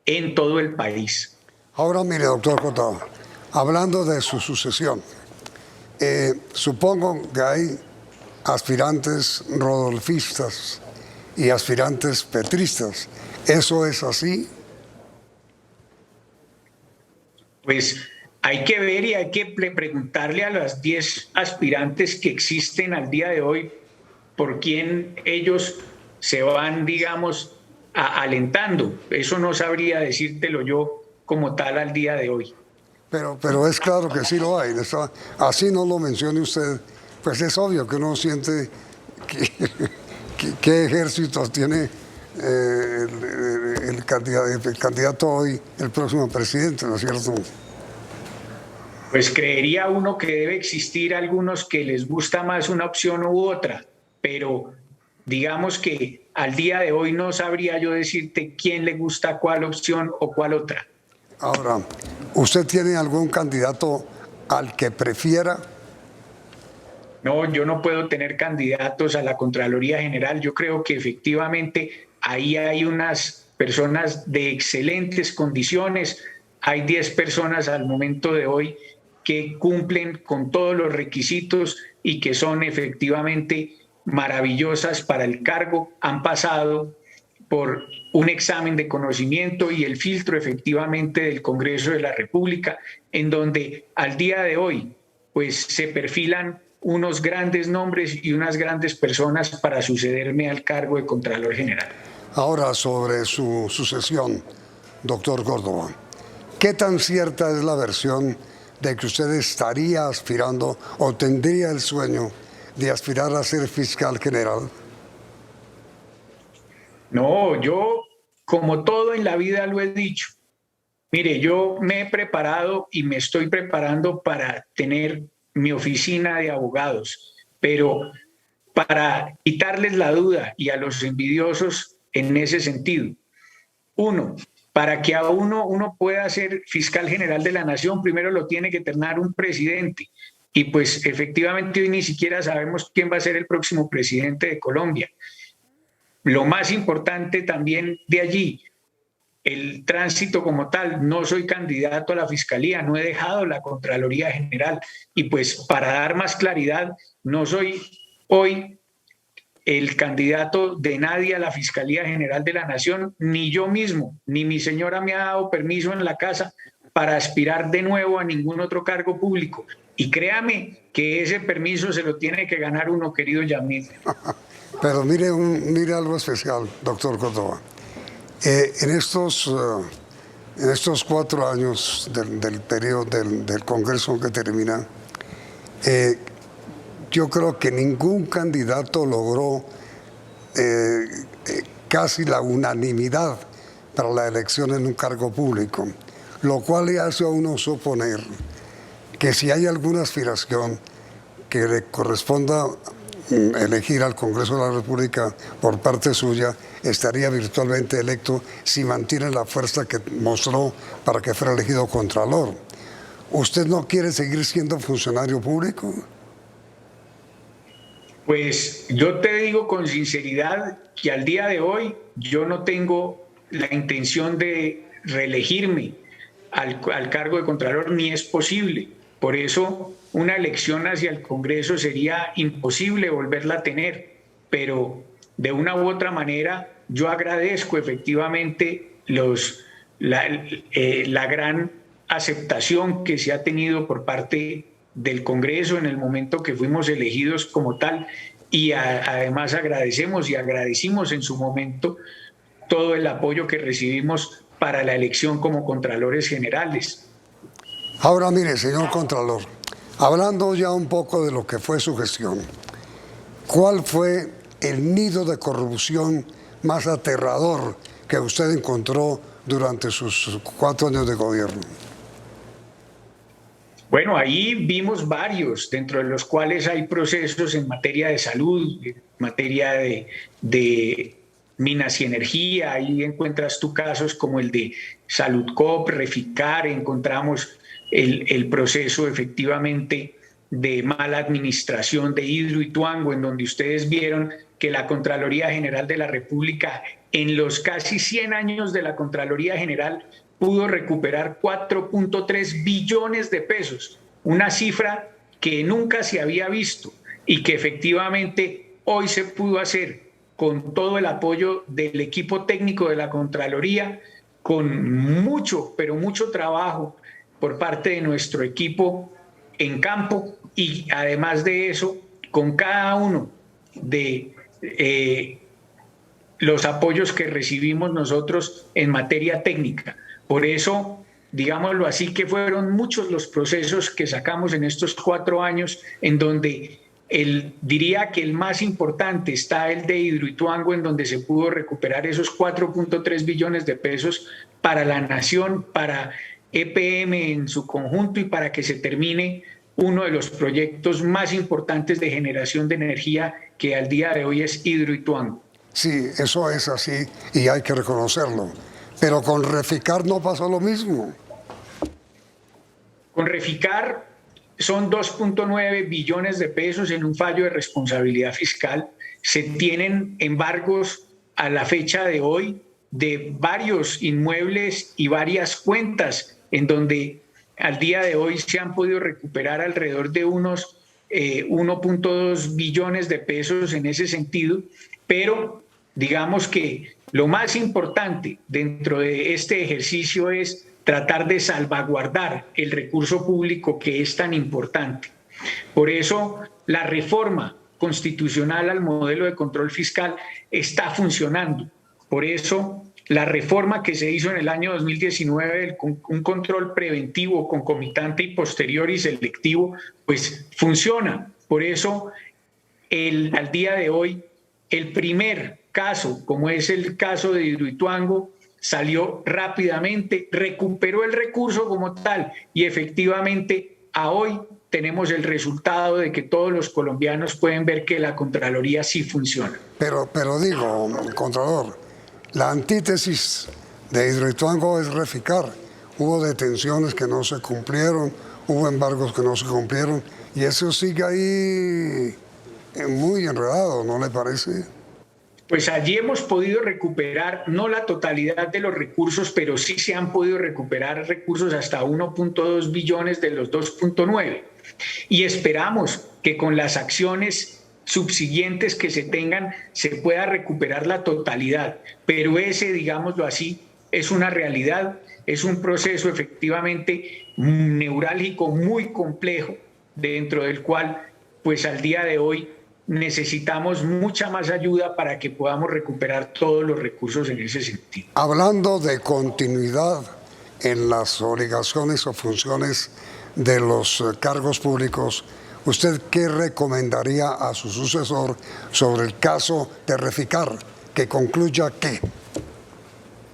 en todo el país. Ahora mire, doctor Cotado, hablando de su sucesión, supongo que hay aspirantes rodolfistas y aspirantes petristas. ¿Eso es así? Pues hay que ver y hay que preguntarle a las 10 aspirantes que existen al día de hoy por quién ellos se van, digamos, alentando. Eso no sabría decírtelo yo como tal al día de hoy. Pero es claro que sí lo hay. Así no lo mencione usted, pues es obvio que uno siente qué ejércitos tiene el candidato hoy, el próximo presidente, ¿no es cierto? Pues creería uno que debe existir algunos que les gusta más una opción u otra, pero digamos que al día de hoy no sabría yo decirte quién le gusta cuál opción o cuál otra. Ahora, ¿usted tiene algún candidato al que prefiera? No, yo no puedo tener candidatos a la Contraloría General. Yo creo que efectivamente ahí hay unas personas de excelentes condiciones. Hay 10 personas al momento de hoy que cumplen con todos los requisitos y que son efectivamente maravillosas para el cargo. Han pasado por un examen de conocimiento y el filtro efectivamente del Congreso de la República, en donde al día de hoy pues se perfilan unos grandes nombres y unas grandes personas para sucederme al cargo de Contralor General. Ahora, sobre su sucesión, doctor Córdoba, ¿qué tan cierta es la versión de que usted estaría aspirando o tendría el sueño de aspirar a ser fiscal general? No, yo, como todo en la vida lo he dicho. Mire, yo me he preparado y me estoy preparando para tener mi oficina de abogados, pero para quitarles la duda y a los envidiosos en ese sentido. Uno, para que a uno pueda ser fiscal general de la nación, primero lo tiene que ternar un presidente. Y pues efectivamente hoy ni siquiera sabemos quién va a ser el próximo presidente de Colombia. Lo más importante también de allí, el tránsito como tal. No soy candidato a la Fiscalía, no he dejado la Contraloría General. Y pues para dar más claridad, no soy hoy el candidato de nadie a la Fiscalía General de la Nación, ni yo mismo, ni mi señora me ha dado permiso en la casa para aspirar de nuevo a ningún otro cargo público. Y créame que ese permiso se lo tiene que ganar uno, querido Yamid. Pero mire algo especial, doctor Córdoba. En estos en estos 4 años del periodo del Congreso que termina, yo creo que ningún candidato logró casi la unanimidad para la elección en un cargo público, lo cual le hace a uno suponer que si hay alguna aspiración que le corresponda elegir al Congreso de la República por parte suya, estaría virtualmente electo si mantiene la fuerza que mostró para que fuera elegido Contralor. ¿Usted no quiere seguir siendo funcionario público? Pues yo te digo con sinceridad que al día de hoy yo no tengo la intención de reelegirme al cargo de Contralor, ni es posible. Por eso una elección hacia el Congreso sería imposible volverla a tener, pero de una u otra manera yo agradezco efectivamente la gran aceptación que se ha tenido por parte del Congreso en el momento que fuimos elegidos como tal, y además agradecemos y agradecimos en su momento todo el apoyo que recibimos para la elección como Contralores Generales. Ahora mire, señor Contralor, hablando ya un poco de lo que fue su gestión, ¿cuál fue el nido de corrupción más aterrador que usted encontró durante sus 4 años de gobierno? Bueno, ahí vimos varios, dentro de los cuales hay procesos en materia de salud, en materia de minas y energía. Ahí encuentras tú casos como el de Saludcop, Reficar, encontramos el proceso efectivamente de mala administración de Hidroituango, en donde ustedes vieron que la Contraloría General de la República, en los casi 100 años de la Contraloría General, pudo recuperar 4.3 billones de pesos, una cifra que nunca se había visto y que efectivamente hoy se pudo hacer con todo el apoyo del equipo técnico de la Contraloría, con mucho, pero mucho trabajo por parte de nuestro equipo en campo, y además de eso, con cada uno de los apoyos que recibimos nosotros en materia técnica. Por eso, digámoslo así, que fueron muchos los procesos que sacamos en estos 4 años, en donde diría que el más importante está el de Hidroituango, en donde se pudo recuperar esos 4.3 billones de pesos para la nación, para EPM en su conjunto, y para que se termine uno de los proyectos más importantes de generación de energía que al día de hoy es Hidroituango. Sí, eso es así y hay que reconocerlo. Pero con Reficar no pasó lo mismo. Con Reficar son 2.9 billones de pesos en un fallo de responsabilidad fiscal. Se tienen embargos a la fecha de hoy de varios inmuebles y varias cuentas, en donde al día de hoy se han podido recuperar alrededor de unos 1.2 billones de pesos en ese sentido, pero digamos que lo más importante dentro de este ejercicio es tratar de salvaguardar el recurso público que es tan importante. Por eso la reforma constitucional al modelo de control fiscal está funcionando. Por eso la reforma que se hizo en el año 2019, un control preventivo, concomitante y posterior y selectivo, pues funciona. Por eso al día de hoy el primer caso, como es el caso de Hidroituango, salió rápidamente, recuperó el recurso como tal, y efectivamente a hoy tenemos el resultado de que todos los colombianos pueden ver que la Contraloría sí funciona. Pero digo, Contralor, la antítesis de Hidroituango es Reficar. Hubo detenciones que no se cumplieron, hubo embargos que no se cumplieron, y eso sigue ahí muy enredado, ¿no le parece? Pues allí hemos podido recuperar no la totalidad de los recursos, pero sí se han podido recuperar recursos hasta 1.2 billones de los 2.9. Y esperamos que con las acciones subsiguientes que se tengan se pueda recuperar la totalidad. Pero ese, digámoslo así, es una realidad, es un proceso efectivamente neurálgico muy complejo, dentro del cual pues al día de hoy necesitamos mucha más ayuda para que podamos recuperar todos los recursos en ese sentido. Hablando de continuidad, en las obligaciones o funciones de los cargos públicos, ¿usted qué recomendaría a su sucesor sobre el caso de Reficar? ¿Que concluya qué?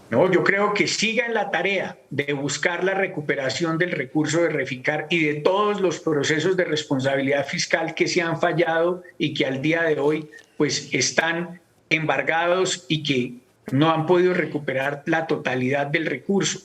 No, yo creo que siga en la tarea de buscar la recuperación del recurso de Reficar y de todos los procesos de responsabilidad fiscal que se han fallado y que al día de hoy pues están embargados y que no han podido recuperar la totalidad del recurso.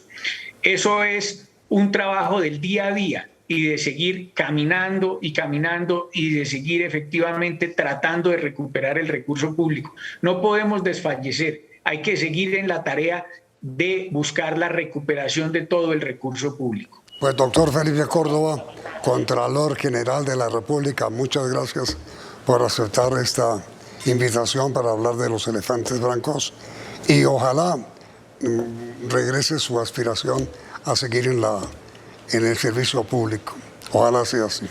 Eso es un trabajo del día a día y de seguir caminando y de seguir efectivamente tratando de recuperar el recurso público. No podemos desfallecer, hay que seguir en la tarea de buscar la recuperación de todo el recurso público. Pues doctor Felipe Córdoba, Contralor General de la República, muchas gracias por aceptar esta invitación para hablar de los elefantes blancos y ojalá regrese su aspiración a seguir en el servicio público. Ojalá sea así.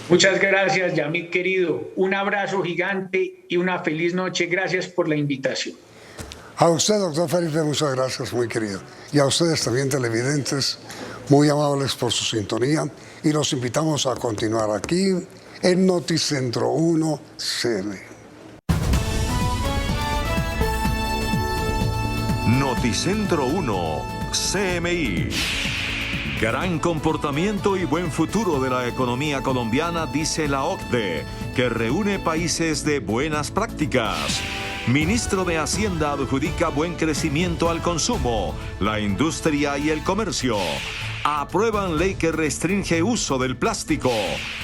Muchas gracias, Yamil querido. Un abrazo gigante y una feliz noche. Gracias por la invitación. A usted, doctor Felipe, muchas gracias, muy querido. Y a ustedes también, televidentes, muy amables por su sintonía. Y los invitamos a continuar aquí en Noticentro 1 CM. Noticentro 1 CMI. Gran comportamiento y buen futuro de la economía colombiana, dice la OCDE, que reúne países de buenas prácticas. Ministro de Hacienda adjudica buen crecimiento al consumo, la industria y el comercio. Aprueban ley que restringe uso del plástico.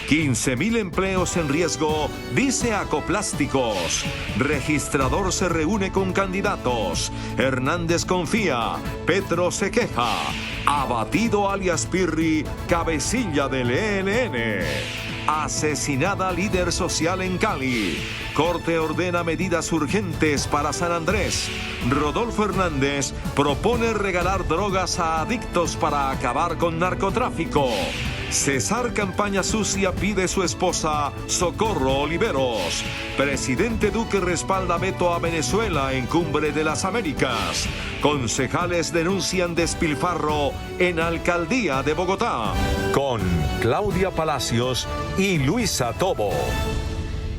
15.000 empleos en riesgo, dice Acoplásticos. Registrador se reúne con candidatos. Hernández confía, Petro se queja. Abatido alias Pirri, cabecilla del ELN. Asesinada líder social en Cali. Corte ordena medidas urgentes para San Andrés. Rodolfo Hernández propone regalar drogas a adictos para acabar con narcotráfico. Cesar campaña sucia pide su esposa Socorro Oliveros. Presidente Duque respalda veto a Venezuela en Cumbre de las Américas. Concejales denuncian despilfarro en Alcaldía de Bogotá. Con Claudia Palacios y Luisa Tobo.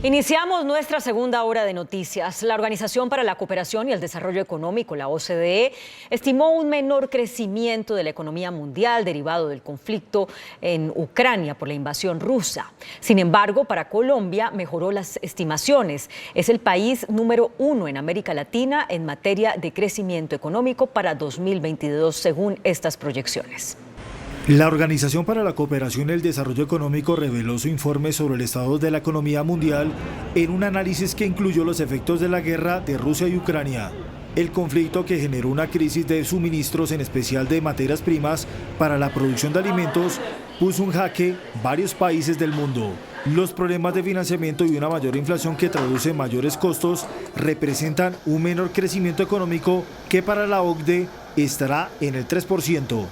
Iniciamos nuestra segunda hora de noticias. La Organización para la Cooperación y el Desarrollo Económico, la OCDE, estimó un menor crecimiento de la economía mundial derivado del conflicto en Ucrania por la invasión rusa. Sin embargo, para Colombia mejoró las estimaciones. Es el país número 1 en América Latina en materia de crecimiento económico para 2022, según estas proyecciones. La Organización para la Cooperación y el Desarrollo Económico reveló su informe sobre el estado de la economía mundial en un análisis que incluyó los efectos de la guerra de Rusia y Ucrania. El conflicto, que generó una crisis de suministros, en especial de materias primas para la producción de alimentos, puso en jaque varios países del mundo. Los problemas de financiamiento y una mayor inflación que traduce mayores costos representan un menor crecimiento económico que para la OCDE estará en el 3%.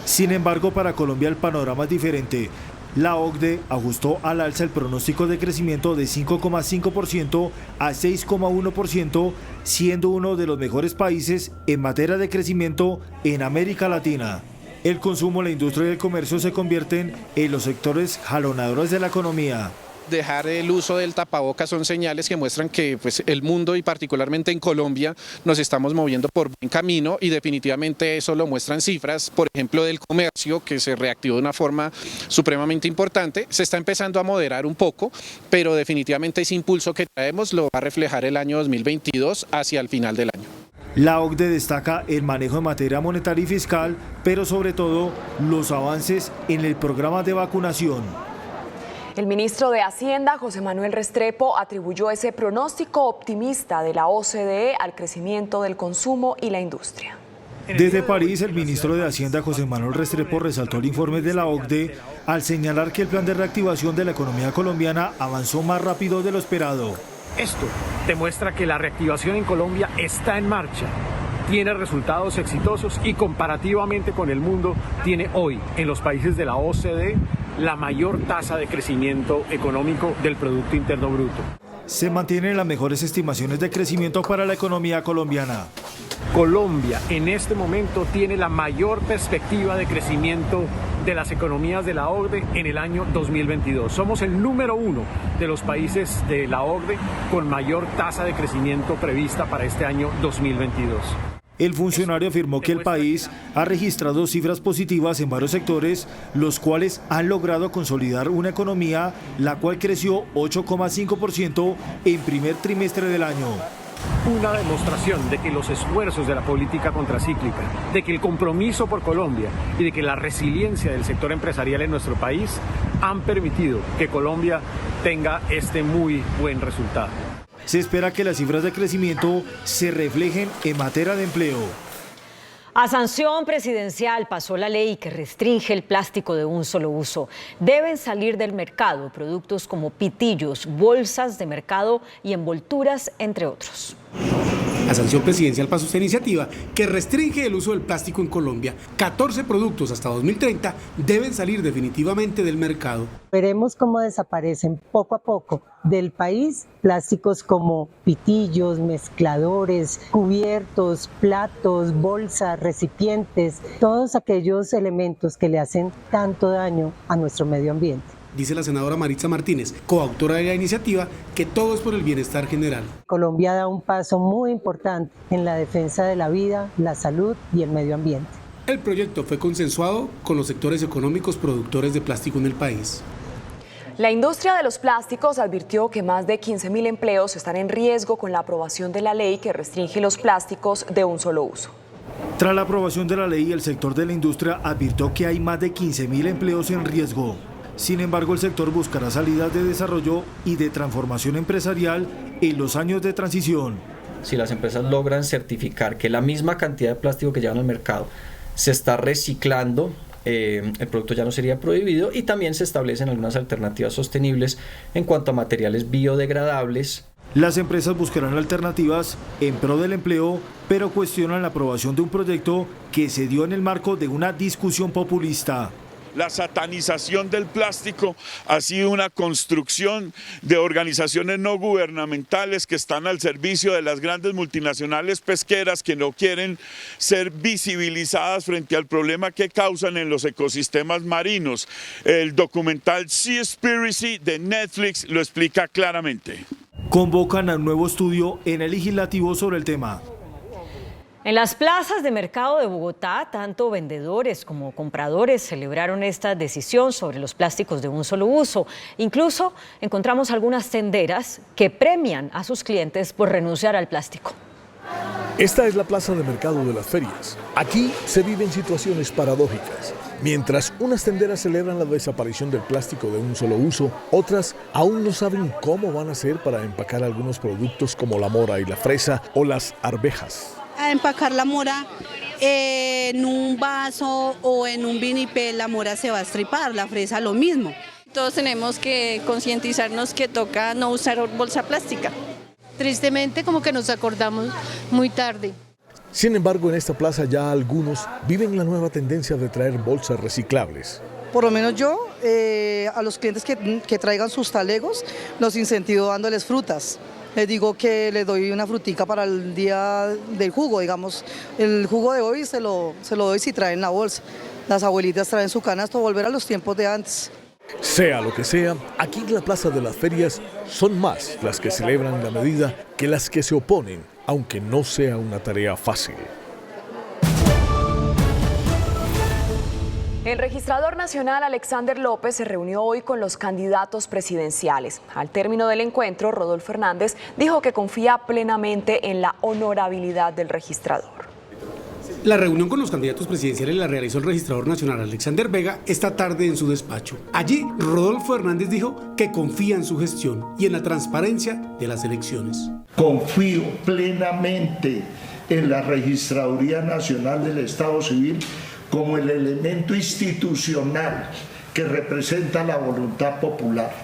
Sin embargo, para Colombia el panorama es diferente. La OCDE ajustó al alza el pronóstico de crecimiento de 5,5% a 6,1%, siendo uno de los mejores países en materia de crecimiento en América Latina. El consumo, la industria y el comercio se convierten en los sectores jalonadores de la economía. Dejar el uso del tapabocas son señales que muestran que el mundo y particularmente en Colombia nos estamos moviendo por buen camino, y definitivamente eso lo muestran cifras, por ejemplo del comercio, que se reactivó de una forma supremamente importante. Se está empezando a moderar un poco, pero definitivamente ese impulso que traemos lo va a reflejar el año 2022 hacia el final del año. La OCDE destaca el manejo en materia monetaria y fiscal, pero sobre todo los avances en el programa de vacunación. El ministro de Hacienda, José Manuel Restrepo, atribuyó ese pronóstico optimista de la OCDE al crecimiento del consumo y la industria. Desde París, el ministro de Hacienda, José Manuel Restrepo, resaltó el informe de la OCDE al señalar que el plan de reactivación de la economía colombiana avanzó más rápido de lo esperado. Esto demuestra que la reactivación en Colombia está en marcha, tiene resultados exitosos y comparativamente con el mundo tiene hoy en los países de la OCDE la mayor tasa de crecimiento económico del Producto Interno Bruto. Se mantienen las mejores estimaciones de crecimiento para la economía colombiana. Colombia en este momento tiene la mayor perspectiva de crecimiento de las economías de la OCDE en el año 2022. Somos el número 1 de los países de la OCDE con mayor tasa de crecimiento prevista para este año 2022. El funcionario afirmó que el país ha registrado cifras positivas en varios sectores, los cuales han logrado consolidar una economía la cual creció 8,5% en primer trimestre del año. Una demostración de que los esfuerzos de la política contracíclica, de que el compromiso por Colombia y de que la resiliencia del sector empresarial en nuestro país han permitido que Colombia tenga este muy buen resultado. Se espera que las cifras de crecimiento se reflejen en materia de empleo. A sanción presidencial pasó la ley que restringe el plástico de un solo uso. Deben salir del mercado productos como pitillos, bolsas de mercado y envolturas, entre otros. La sanción presidencial pasó esta iniciativa que restringe el uso del plástico en Colombia. 14 productos hasta 2030 deben salir definitivamente del mercado. Veremos cómo desaparecen poco a poco del país plásticos como pitillos, mezcladores, cubiertos, platos, bolsas, recipientes, todos aquellos elementos que le hacen tanto daño a nuestro medio ambiente. Dice la senadora Maritza Martínez, coautora de la iniciativa, que todo es por el bienestar general. Colombia da un paso muy importante en la defensa de la vida, la salud y el medio ambiente. El proyecto fue consensuado con los sectores económicos productores de plástico en el país. La industria de los plásticos advirtió que más de 15.000 empleos están en riesgo con la aprobación de la ley que restringe los plásticos de un solo uso. Tras la aprobación de la ley, el sector de la industria advirtió que hay más de 15.000 empleos en riesgo. Sin embargo, el sector buscará salidas de desarrollo y de transformación empresarial en los años de transición. Si las empresas logran certificar que la misma cantidad de plástico que llevan al mercado se está reciclando, el producto ya no sería prohibido, y también se establecen algunas alternativas sostenibles en cuanto a materiales biodegradables. Las empresas buscarán alternativas en pro del empleo, pero cuestionan la aprobación de un proyecto que se dio en el marco de una discusión populista. La satanización del plástico ha sido una construcción de organizaciones no gubernamentales que están al servicio de las grandes multinacionales pesqueras que no quieren ser visibilizadas frente al problema que causan en los ecosistemas marinos. El documental Seaspiracy de Netflix lo explica claramente. Convocan a un nuevo estudio en el legislativo sobre el tema. En las plazas de mercado de Bogotá, tanto vendedores como compradores celebraron esta decisión sobre los plásticos de un solo uso. Incluso encontramos algunas tenderas que premian a sus clientes por renunciar al plástico. Esta es la plaza de mercado de las ferias. Aquí se viven situaciones paradójicas. Mientras unas tenderas celebran la desaparición del plástico de un solo uso, otras aún no saben cómo van a hacer para empacar algunos productos como la mora y la fresa o las arvejas. A empacar la mora en un vaso o en un vinipel, la mora se va a estripar, la fresa lo mismo. Todos tenemos que concientizarnos que toca no usar bolsa plástica. Tristemente, como que nos acordamos muy tarde. Sin embargo, en esta plaza ya algunos viven la nueva tendencia de traer bolsas reciclables. Por lo menos yo, a los clientes que traigan sus talegos, los incentivo dándoles frutas. Les digo que les doy una frutica para el día del jugo, digamos. El jugo de hoy se lo doy si traen la bolsa. Las abuelitas traen su canasto, volver a los tiempos de antes. Sea lo que sea, aquí en la Plaza de las Ferias son más las que celebran la medida que las que se oponen, aunque no sea una tarea fácil. El registrador nacional Alexander López se reunió hoy con los candidatos presidenciales. Al término del encuentro, Rodolfo Hernández dijo que confía plenamente en la honorabilidad del registrador. La reunión con los candidatos presidenciales la realizó el registrador nacional Alexander Vega esta tarde en su despacho. Allí, Rodolfo Hernández dijo que confía en su gestión y en la transparencia de las elecciones. Confío plenamente en la Registraduría Nacional del Estado Civil como el elemento institucional que representa la voluntad popular.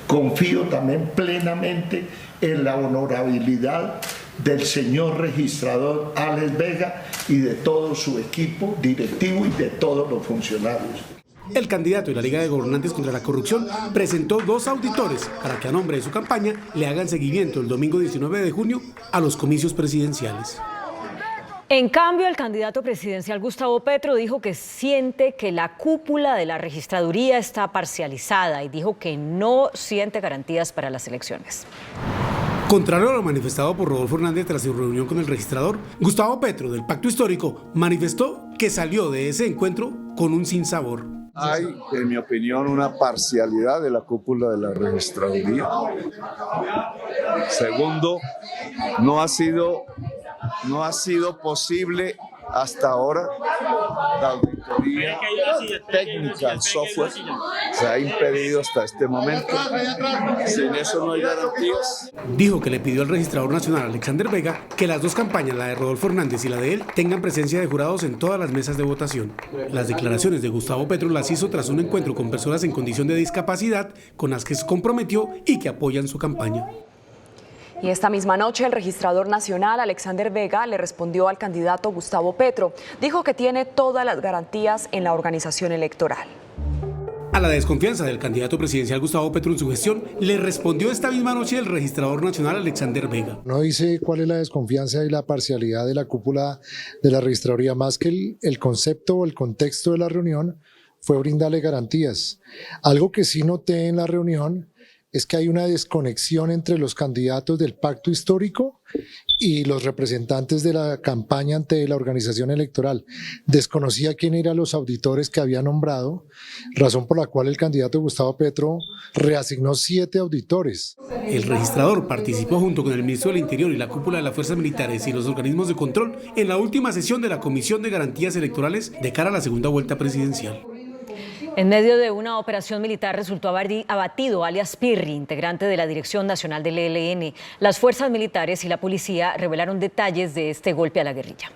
Confío también plenamente en la honorabilidad del señor registrador Alex Vega y de todo su equipo directivo y de todos los funcionarios. El candidato de la Liga de Gobernantes contra la Corrupción presentó 2 auditores para que a nombre de su campaña le hagan seguimiento el domingo 19 de junio a los comicios presidenciales. En cambio, el candidato presidencial Gustavo Petro dijo que siente que la cúpula de la registraduría está parcializada y dijo que no siente garantías para las elecciones. Contrario a lo manifestado por Rodolfo Hernández tras su reunión con el registrador, Gustavo Petro, del Pacto Histórico, manifestó que salió de ese encuentro con un sinsabor. Hay, en mi opinión, una parcialidad de la cúpula de la registraduría. Segundo, no ha sido posible hasta ahora la auditoría técnica del software. Se ha impedido hasta este momento. Sin eso no hay garantías. Dijo que le pidió al registrador nacional Alexander Vega que las dos campañas, la de Rodolfo Hernández y la de él, tengan presencia de jurados en todas las mesas de votación. Las declaraciones de Gustavo Petro las hizo tras un encuentro con personas en condición de discapacidad con las que se comprometió y que apoyan su campaña. Y esta misma noche el registrador nacional Alexander Vega le respondió al candidato Gustavo Petro. Dijo que tiene todas las garantías en la organización electoral. A la desconfianza del candidato presidencial Gustavo Petro en su gestión, le respondió esta misma noche el registrador nacional Alexander Vega. No dice cuál es la desconfianza y la parcialidad de la cúpula de la registraduría, más que el concepto o el contexto de la reunión fue brindarle garantías. Algo que sí noté en la reunión es que hay una desconexión entre los candidatos del pacto histórico y los representantes de la campaña ante la organización electoral. Desconocía quién eran los auditores que había nombrado, razón por la cual el candidato Gustavo Petro reasignó 7 auditores. El registrador participó junto con el ministro del Interior y la cúpula de las Fuerzas Militares y los organismos de control en la última sesión de la Comisión de Garantías Electorales de cara a la segunda vuelta presidencial. En medio de una operación militar resultó abatido alias Pirri, integrante de la Dirección Nacional del ELN. Las fuerzas militares y la policía revelaron detalles de este golpe a la guerrilla.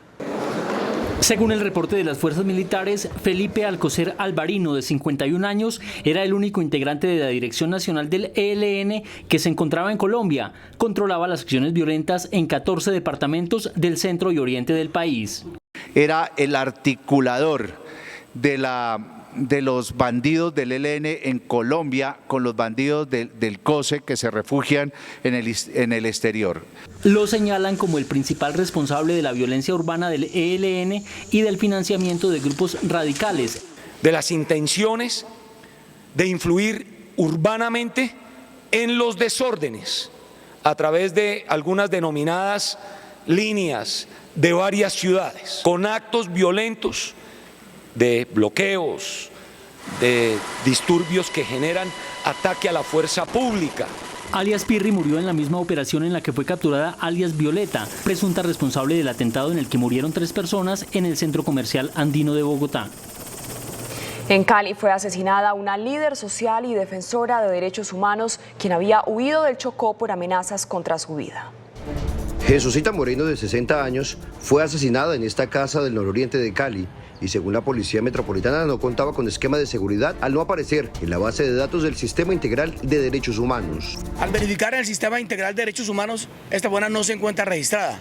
Según el reporte de las fuerzas militares, Felipe Alcocer Alvarino, de 51 años, era el único integrante de la Dirección Nacional del ELN que se encontraba en Colombia. Controlaba las acciones violentas en 14 departamentos del centro y oriente del país. Era el articulador de los bandidos del ELN en Colombia con los bandidos del COSE que se refugian en el exterior. Lo señalan como el principal responsable de la violencia urbana del ELN y del financiamiento de grupos radicales. De las intenciones de influir urbanamente en los desórdenes a través de algunas denominadas líneas de varias ciudades, con actos violentos de bloqueos, de disturbios que generan ataque a la fuerza pública. Alias Pirri murió en la misma operación en la que fue capturada alias Violeta, presunta responsable del atentado en el que murieron 3 personas en el centro comercial andino de Bogotá. En Cali fue asesinada una líder social y defensora de derechos humanos, quien había huido del Chocó por amenazas contra su vida. Jesucita Moreno, de 60 años, fue asesinada en esta casa del nororiente de Cali y según la Policía Metropolitana no contaba con esquema de seguridad al no aparecer en la base de datos del Sistema Integral de Derechos Humanos. Al verificar en el Sistema Integral de Derechos Humanos, esta persona no se encuentra registrada.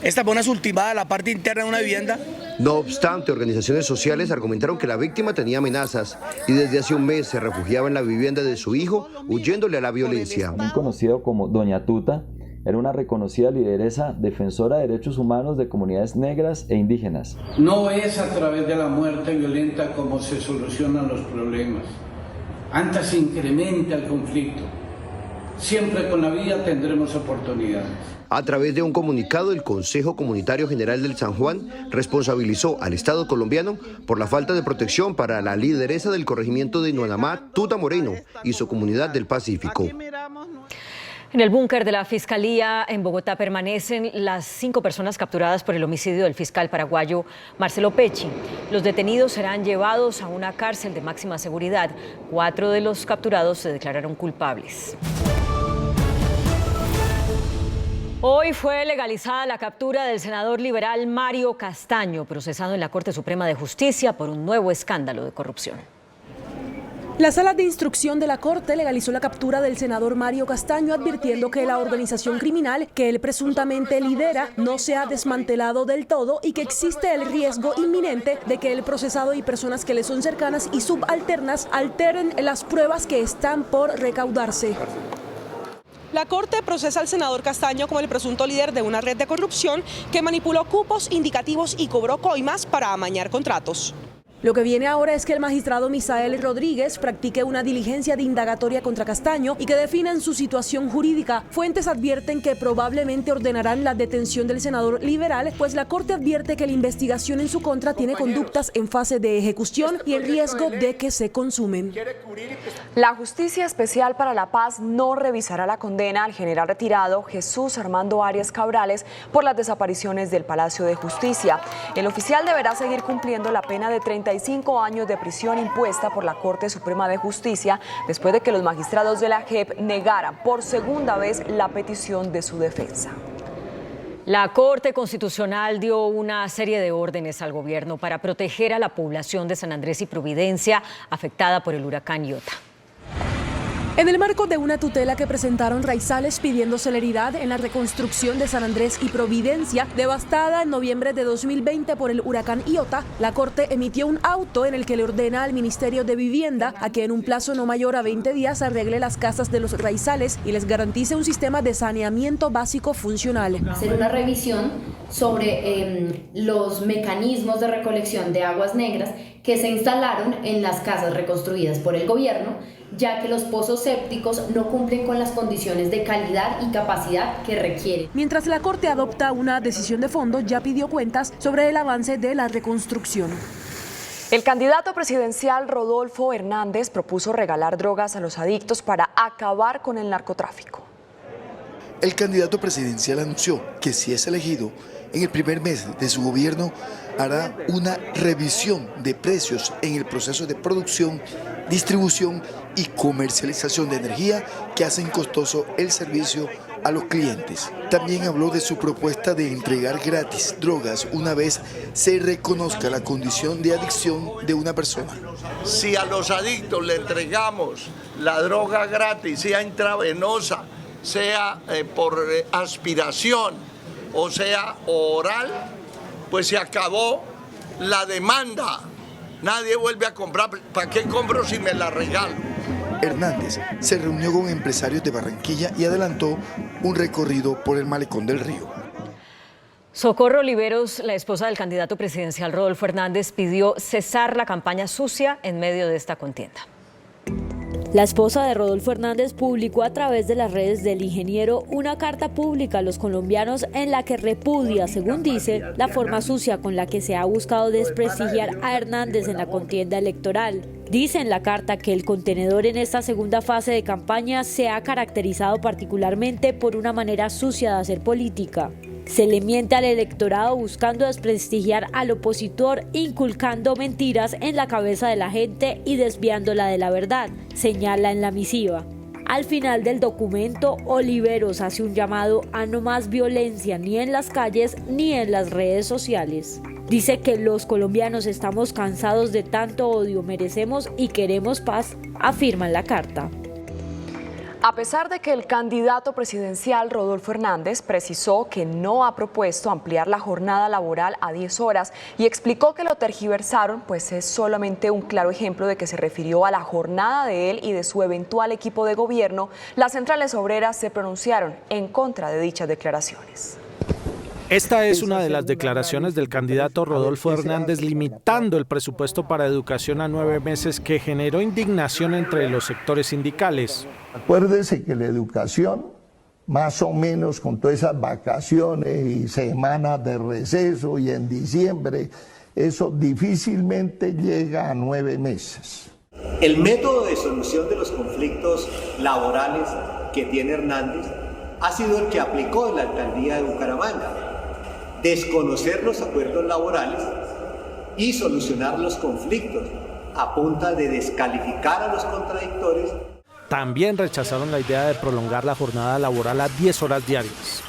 Esta persona es ultimada a la parte interna de una vivienda. No obstante, organizaciones sociales argumentaron que la víctima tenía amenazas y desde hace un mes se refugiaba en la vivienda de su hijo, huyéndole a la violencia. Un conocido como Doña Tuta era una reconocida lideresa defensora de derechos humanos de comunidades negras e indígenas. No es a través de la muerte violenta como se solucionan los problemas. Antes se incrementa el conflicto. Siempre con la vida tendremos oportunidades. A través de un comunicado, el Consejo Comunitario General del San Juan responsabilizó al Estado colombiano por la falta de protección para la lideresa del corregimiento de Nuanamá, Tuta Moreno, y su comunidad del Pacífico. En el búnker de la Fiscalía en Bogotá permanecen las 5 personas capturadas por el homicidio del fiscal paraguayo Marcelo Pecci. Los detenidos serán llevados a una cárcel de máxima seguridad. 4 de los capturados se declararon culpables. Hoy fue legalizada la captura del senador liberal Mario Castaño, procesado en la Corte Suprema de Justicia por un nuevo escándalo de corrupción. La Sala de Instrucción de la Corte legalizó la captura del senador Mario Castaño, advirtiendo que la organización criminal que él presuntamente lidera no se ha desmantelado del todo y que existe el riesgo inminente de que el procesado y personas que le son cercanas y subalternas alteren las pruebas que están por recaudarse. La Corte procesa al senador Castaño como el presunto líder de una red de corrupción que manipuló cupos indicativos y cobró coimas para amañar contratos. Lo que viene ahora es que el magistrado Misael Rodríguez practique una diligencia de indagatoria contra Castaño y que definan su situación jurídica. Fuentes advierten que probablemente ordenarán la detención del senador liberal, pues la Corte advierte que la investigación en su contra tiene conductas en fase de ejecución y en riesgo de que se consumen. La Justicia Especial para la Paz no revisará la condena al general retirado Jesús Armando Arias Cabrales por las desapariciones del Palacio de Justicia. El oficial deberá seguir cumpliendo la pena de 35 años de prisión impuesta por la Corte Suprema de Justicia después de que los magistrados de la JEP negaran por segunda vez la petición de su defensa. La Corte Constitucional dio una serie de órdenes al gobierno para proteger a la población de San Andrés y Providencia afectada por el huracán Iota. En el marco de una tutela que presentaron raizales pidiendo celeridad en la reconstrucción de San Andrés y Providencia, devastada en noviembre de 2020 por el huracán Iota, la Corte emitió un auto en el que le ordena al Ministerio de Vivienda a que en un plazo no mayor a 20 días arregle las casas de los raizales y les garantice un sistema de saneamiento básico funcional. Hacer una revisión sobre los mecanismos de recolección de aguas negras que se instalaron en las casas reconstruidas por el gobierno, ya que los pozos sépticos no cumplen con las condiciones de calidad y capacidad que requieren. Mientras la Corte adopta una decisión de fondo, ya pidió cuentas sobre el avance de la reconstrucción. El candidato presidencial Rodolfo Hernández propuso regalar drogas a los adictos para acabar con el narcotráfico. El candidato presidencial anunció que si es elegido, en el primer mes de su gobierno hará una revisión de precios en el proceso de producción, distribución y comercialización de energía que hacen costoso el servicio a los clientes. También habló de su propuesta de entregar gratis drogas una vez se reconozca la condición de adicción de una persona. Si a los adictos le entregamos la droga gratis, sea intravenosa, sea por aspiración o sea oral, pues se acabó la demanda. Nadie vuelve a comprar. ¿Para qué compro si me la regalo? Hernández se reunió con empresarios de Barranquilla y adelantó un recorrido por el malecón del río. Socorro Oliveros, la esposa del candidato presidencial Rodolfo Hernández, pidió cesar la campaña sucia en medio de esta contienda. La esposa de Rodolfo Hernández publicó a través de las redes del ingeniero una carta pública a los colombianos en la que repudia, según dice, la forma sucia con la que se ha buscado desprestigiar a Hernández en la contienda electoral. Dice en la carta que el contenedor en esta segunda fase de campaña se ha caracterizado particularmente por una manera sucia de hacer política. Se le miente al electorado buscando desprestigiar al opositor, inculcando mentiras en la cabeza de la gente y desviándola de la verdad, señala en la misiva. Al final del documento, Oliveros hace un llamado a no más violencia ni en las calles ni en las redes sociales. Dice que los colombianos estamos cansados de tanto odio, merecemos y queremos paz, afirma en la carta. A pesar de que el candidato presidencial Rodolfo Hernández precisó que no ha propuesto ampliar la jornada laboral a 10 horas y explicó que lo tergiversaron, pues es solamente un claro ejemplo de que se refirió a la jornada de él y de su eventual equipo de gobierno, las centrales obreras se pronunciaron en contra de dichas declaraciones. Esta es una de las declaraciones del candidato Rodolfo Hernández limitando el presupuesto para educación a 9 meses que generó indignación entre los sectores sindicales. Acuérdense que la educación, más o menos con todas esas vacaciones y semanas de receso y en diciembre, eso difícilmente llega a 9 meses. El método de solución de los conflictos laborales que tiene Hernández ha sido el que aplicó en la alcaldía de Bucaramanga. Desconocer los acuerdos laborales y solucionar los conflictos a punta de descalificar a los contradictores. También rechazaron la idea de prolongar la jornada laboral a 10 horas diarias.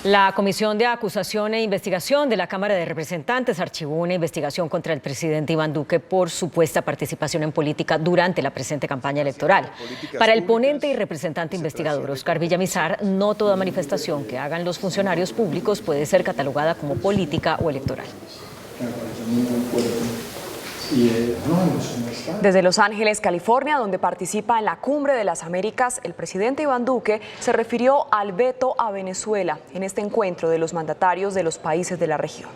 La Comisión de Acusación e Investigación de la Cámara de Representantes archivó una investigación contra el presidente Iván Duque por supuesta participación en política durante la presente campaña electoral. Para el ponente y representante investigador Oscar Villamizar, no toda manifestación que hagan los funcionarios públicos puede ser catalogada como política o electoral. Desde Los Ángeles, California, donde participa en la Cumbre de las Américas, el presidente Iván Duque se refirió al veto a Venezuela en este encuentro de los mandatarios de los países de la región.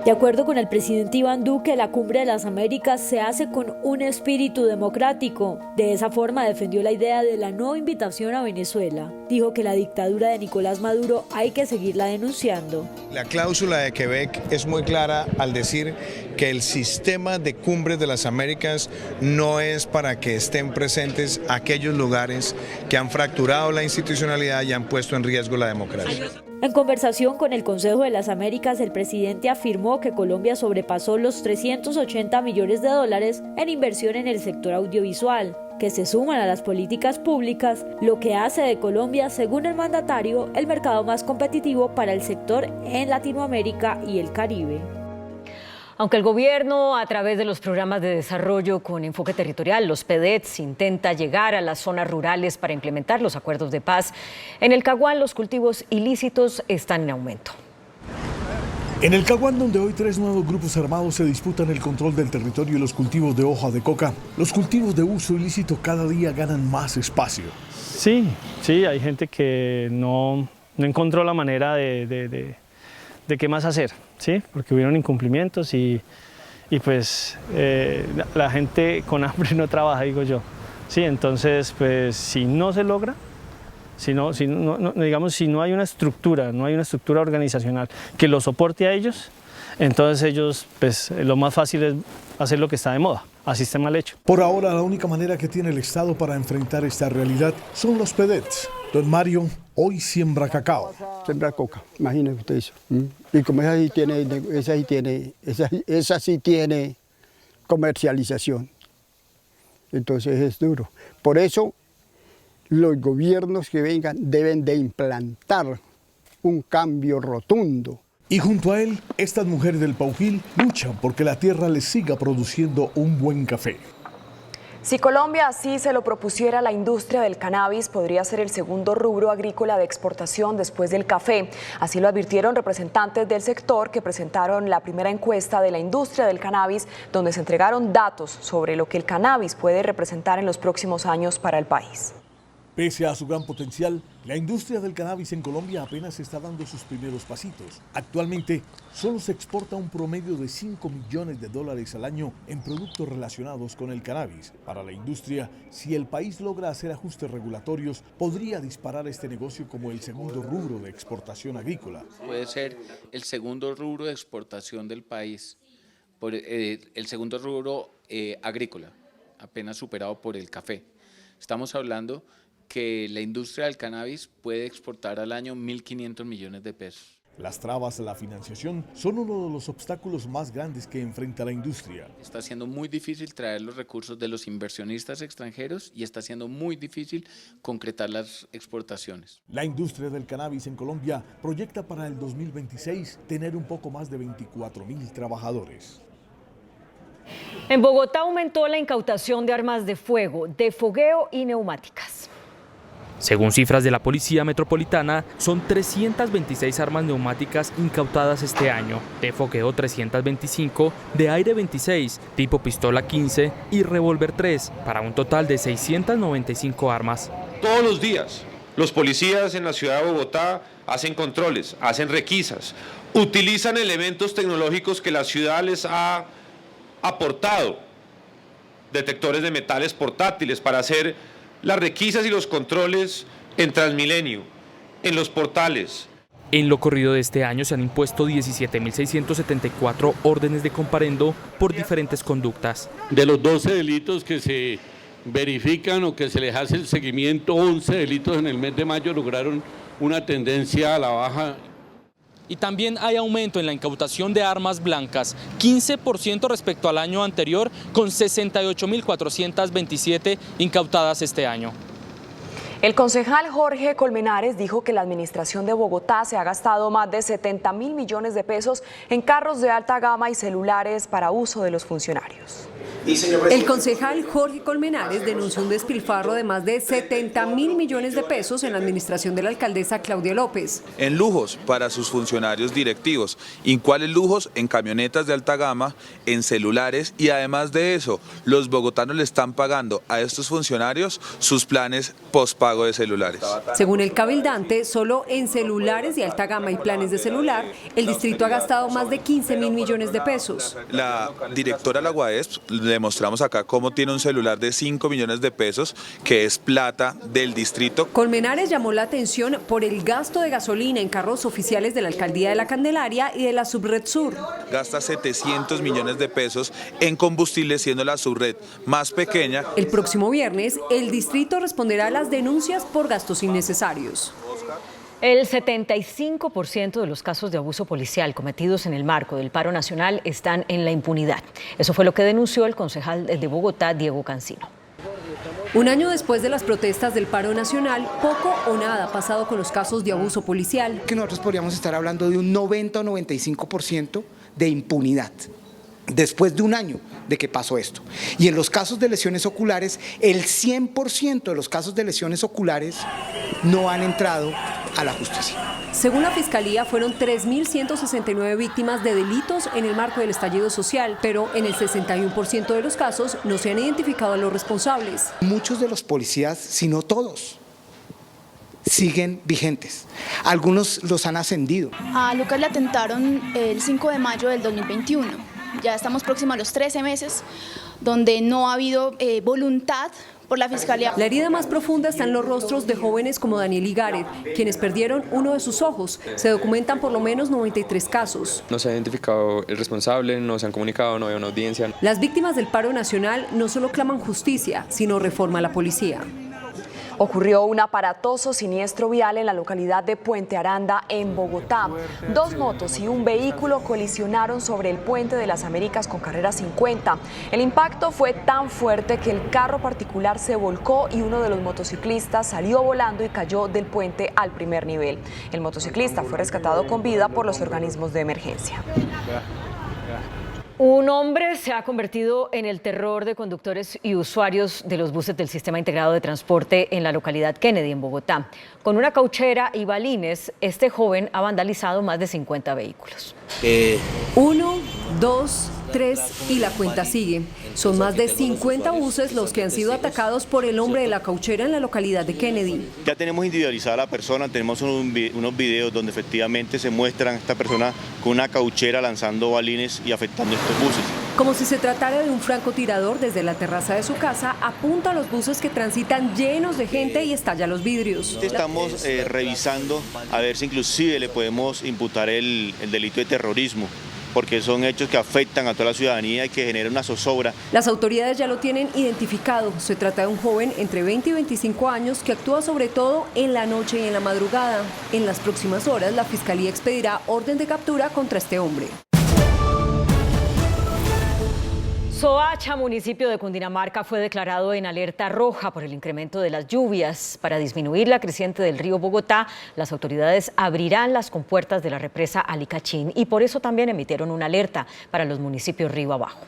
De acuerdo con el presidente Iván Duque, la Cumbre de las Américas se hace con un espíritu democrático. De esa forma defendió la idea de la no invitación a Venezuela. Dijo que la dictadura de Nicolás Maduro hay que seguirla denunciando. La cláusula de Quebec es muy clara al decir que el sistema de Cumbres de las Américas no es para que estén presentes aquellos lugares que han fracturado la institucionalidad y han puesto en riesgo la democracia. En conversación con el Consejo de las Américas, el presidente afirmó que Colombia sobrepasó los 380 millones de dólares en inversión en el sector audiovisual, que se suman a las políticas públicas, lo que hace de Colombia, según el mandatario, el mercado más competitivo para el sector en Latinoamérica y el Caribe. Aunque el gobierno, a través de los programas de desarrollo con enfoque territorial, los PEDETs, intenta llegar a las zonas rurales para implementar los acuerdos de paz, en el Caguán los cultivos ilícitos están en aumento. En el Caguán, donde hoy 3 nuevos grupos armados se disputan el control del territorio y los cultivos de hoja de coca, los cultivos de uso ilícito cada día ganan más espacio. Sí, hay gente que no encontró la manera de qué más hacer, ¿sí? Porque hubieron incumplimientos y pues la gente con hambre no trabaja, digo yo. Sí, entonces, pues si no se logra, si no hay una estructura, organizacional que los soporte a ellos, entonces ellos, pues lo más fácil es hacer lo que está de moda, así está mal hecho. Por ahora, la única manera que tiene el Estado para enfrentar esta realidad son los PEDETs. Don Mario hoy siembra cacao. Siembra coca, imagínese usted eso. Y como esa sí tiene comercialización. Entonces es duro. Por eso los gobiernos que vengan deben de implantar un cambio rotundo. Y junto a él, estas mujeres del Paujil luchan porque la tierra les siga produciendo un buen café. Si Colombia así se lo propusiera, la industria del cannabis podría ser el segundo rubro agrícola de exportación después del café. Así lo advirtieron representantes del sector que presentaron la primera encuesta de la industria del cannabis, donde se entregaron datos sobre lo que el cannabis puede representar en los próximos años para el país. Pese a su gran potencial, la industria del cannabis en Colombia apenas está dando sus primeros pasitos. Actualmente, solo se exporta un promedio de $5 millones al año en productos relacionados con el cannabis. Para la industria, si el país logra hacer ajustes regulatorios, podría disparar este negocio como el segundo rubro de exportación agrícola. Puede ser el segundo rubro de exportación del país, el segundo rubro agrícola, apenas superado por el café. Estamos hablando que la industria del cannabis puede exportar al año 1.500 millones de pesos. Las trabas a la financiación son uno de los obstáculos más grandes que enfrenta la industria. Está siendo muy difícil traer los recursos de los inversionistas extranjeros y está siendo muy difícil concretar las exportaciones. La industria del cannabis en Colombia proyecta para el 2026 tener un poco más de 24.000 trabajadores. En Bogotá aumentó la incautación de armas de fuego, de fogueo y neumáticas. Según cifras de la Policía Metropolitana, son 326 armas neumáticas incautadas este año, de fogueo 325, de aire 26, tipo pistola 15 y revólver 3, para un total de 695 armas. Todos los días, los policías en la ciudad de Bogotá hacen controles, hacen requisas, utilizan elementos tecnológicos que la ciudad les ha aportado, detectores de metales portátiles para hacer las requisas y los controles en Transmilenio, en los portales. En lo corrido de este año se han impuesto 17.674 órdenes de comparendo por diferentes conductas. De los 12 delitos que se verifican o que se les hace el seguimiento, 11 delitos en el mes de mayo lograron una tendencia a la baja. Y también hay aumento en la incautación de armas blancas, 15% respecto al año anterior, con 68.427 incautadas este año. El concejal Jorge Colmenares dijo que la administración de Bogotá se ha gastado más de 70.000 millones de pesos en carros de alta gama y celulares para uso de los funcionarios. El concejal Jorge Colmenares denunció un despilfarro de más de 70.000 millones de pesos en la administración de la alcaldesa Claudia López. En lujos para sus funcionarios directivos. ¿Y cuáles lujos? En camionetas de alta gama, en celulares, y además de eso, los bogotanos le están pagando a estos funcionarios sus planes postpago de celulares. Según el cabildante, solo en celulares de alta gama y planes de celular, el distrito ha gastado más de 15.000 millones de pesos. La directora de la UAES le mostramos acá cómo tiene un celular de 5 millones de pesos, que es plata del distrito. Colmenares llamó la atención por el gasto de gasolina en carros oficiales de la Alcaldía de la Candelaria y de la Subred Sur. Gasta 700 millones de pesos en combustible, siendo la subred más pequeña. El próximo viernes, el distrito responderá a las denuncias por gastos innecesarios. El 75% de los casos de abuso policial cometidos en el marco del paro nacional están en la impunidad. Eso fue lo que denunció el concejal de Bogotá, Diego Cancino. Un año después de las protestas del paro nacional, poco o nada ha pasado con los casos de abuso policial. Que nosotros podríamos estar hablando de un 90 o 95% de impunidad. Después de un año de que pasó esto. Y en los casos de lesiones oculares, el 100% de los casos de lesiones oculares no han entrado a la justicia. Según la Fiscalía, fueron 3.169 víctimas de delitos en el marco del estallido social, pero en el 61% de los casos no se han identificado a los responsables. Muchos de los policías, si no todos, siguen vigentes. Algunos los han ascendido. A Lucas le atentaron el 5 de mayo del 2021. Ya estamos próximos a los 13 meses, donde no ha habido voluntad por la Fiscalía. La herida más profunda está en los rostros de jóvenes como Daniel Igaret, quienes perdieron uno de sus ojos. Se documentan por lo menos 93 casos. No se ha identificado el responsable, no se han comunicado, no hay una audiencia. Las víctimas del paro nacional no solo claman justicia, sino reforma a la policía. Ocurrió un aparatoso siniestro vial en la localidad de Puente Aranda, en Bogotá. 2 motos y un vehículo colisionaron sobre el Puente de las Américas con carrera 50. El impacto fue tan fuerte que el carro particular se volcó y uno de los motociclistas salió volando y cayó del puente al primer nivel. El motociclista fue rescatado con vida por los organismos de emergencia. Un hombre se ha convertido en el terror de conductores y usuarios de los buses del Sistema Integrado de Transporte en la localidad Kennedy, en Bogotá. Con una cauchera y balines, este joven ha vandalizado más de 50 vehículos. 1, 2, 3 y la cuenta sigue. Son más de 50 buses los que han sido atacados por el hombre de la cauchera en la localidad de Kennedy. Ya tenemos individualizada a la persona, tenemos unos videos donde efectivamente se muestran a esta persona con una cauchera lanzando balines y afectando estos buses. Como si se tratara de un francotirador, desde la terraza de su casa apunta a los buses que transitan llenos de gente y estalla los vidrios. Estamos revisando a ver si inclusive le podemos imputar el delito de terrorismo, porque son hechos que afectan a toda la ciudadanía y que generan una zozobra. Las autoridades ya lo tienen identificado. Se trata de un joven entre 20 y 25 años que actúa sobre todo en la noche y en la madrugada. En las próximas horas, la Fiscalía expedirá orden de captura contra este hombre. Soacha, municipio de Cundinamarca, fue declarado en alerta roja por el incremento de las lluvias. Para disminuir la creciente del río Bogotá, las autoridades abrirán las compuertas de la represa Alicachín y por eso también emitieron una alerta para los municipios río abajo.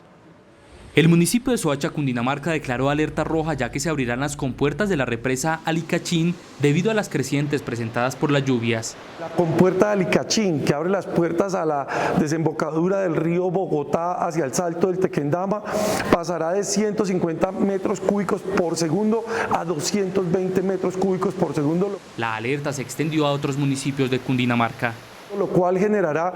El municipio de Soacha, Cundinamarca, declaró alerta roja ya que se abrirán las compuertas de la represa Alicachín debido a las crecientes presentadas por las lluvias. La compuerta de Alicachín, que abre las puertas a la desembocadura del río Bogotá hacia el Salto del Tequendama, pasará de 150 metros cúbicos por segundo a 220 metros cúbicos por segundo. La alerta se extendió a otros municipios de Cundinamarca, lo cual generará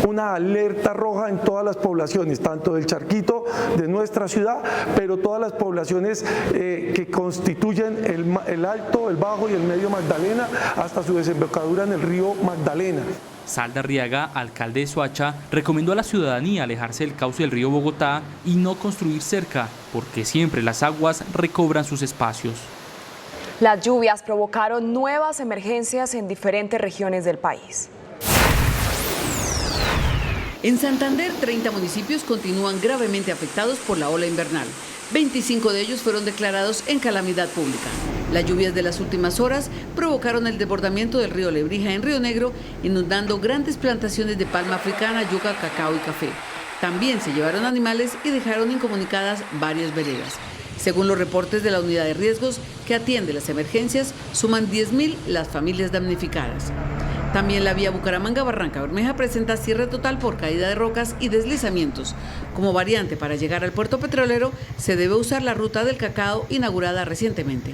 una alerta roja en todas las poblaciones, tanto del Charquito de nuestra ciudad, pero todas las poblaciones que constituyen el Alto, el Bajo y el Medio Magdalena, hasta su desembocadura en el río Magdalena. Salda Arriaga, alcalde de Soacha, recomendó a la ciudadanía alejarse del cauce del río Bogotá y no construir cerca, porque siempre las aguas recobran sus espacios. Las lluvias provocaron nuevas emergencias en diferentes regiones del país. En Santander, 30 municipios continúan gravemente afectados por la ola invernal. 25 de ellos fueron declarados en calamidad pública. Las lluvias de las últimas horas provocaron el desbordamiento del río Lebrija en Río Negro, inundando grandes plantaciones de palma africana, yuca, cacao y café. También se llevaron animales y dejaron incomunicadas varias veredas. Según los reportes de la unidad de riesgos que atiende las emergencias, suman 10.000 las familias damnificadas. También la vía Bucaramanga-Barranca Bermeja presenta cierre total por caída de rocas y deslizamientos. Como variante para llegar al puerto petrolero, se debe usar la ruta del cacao inaugurada recientemente.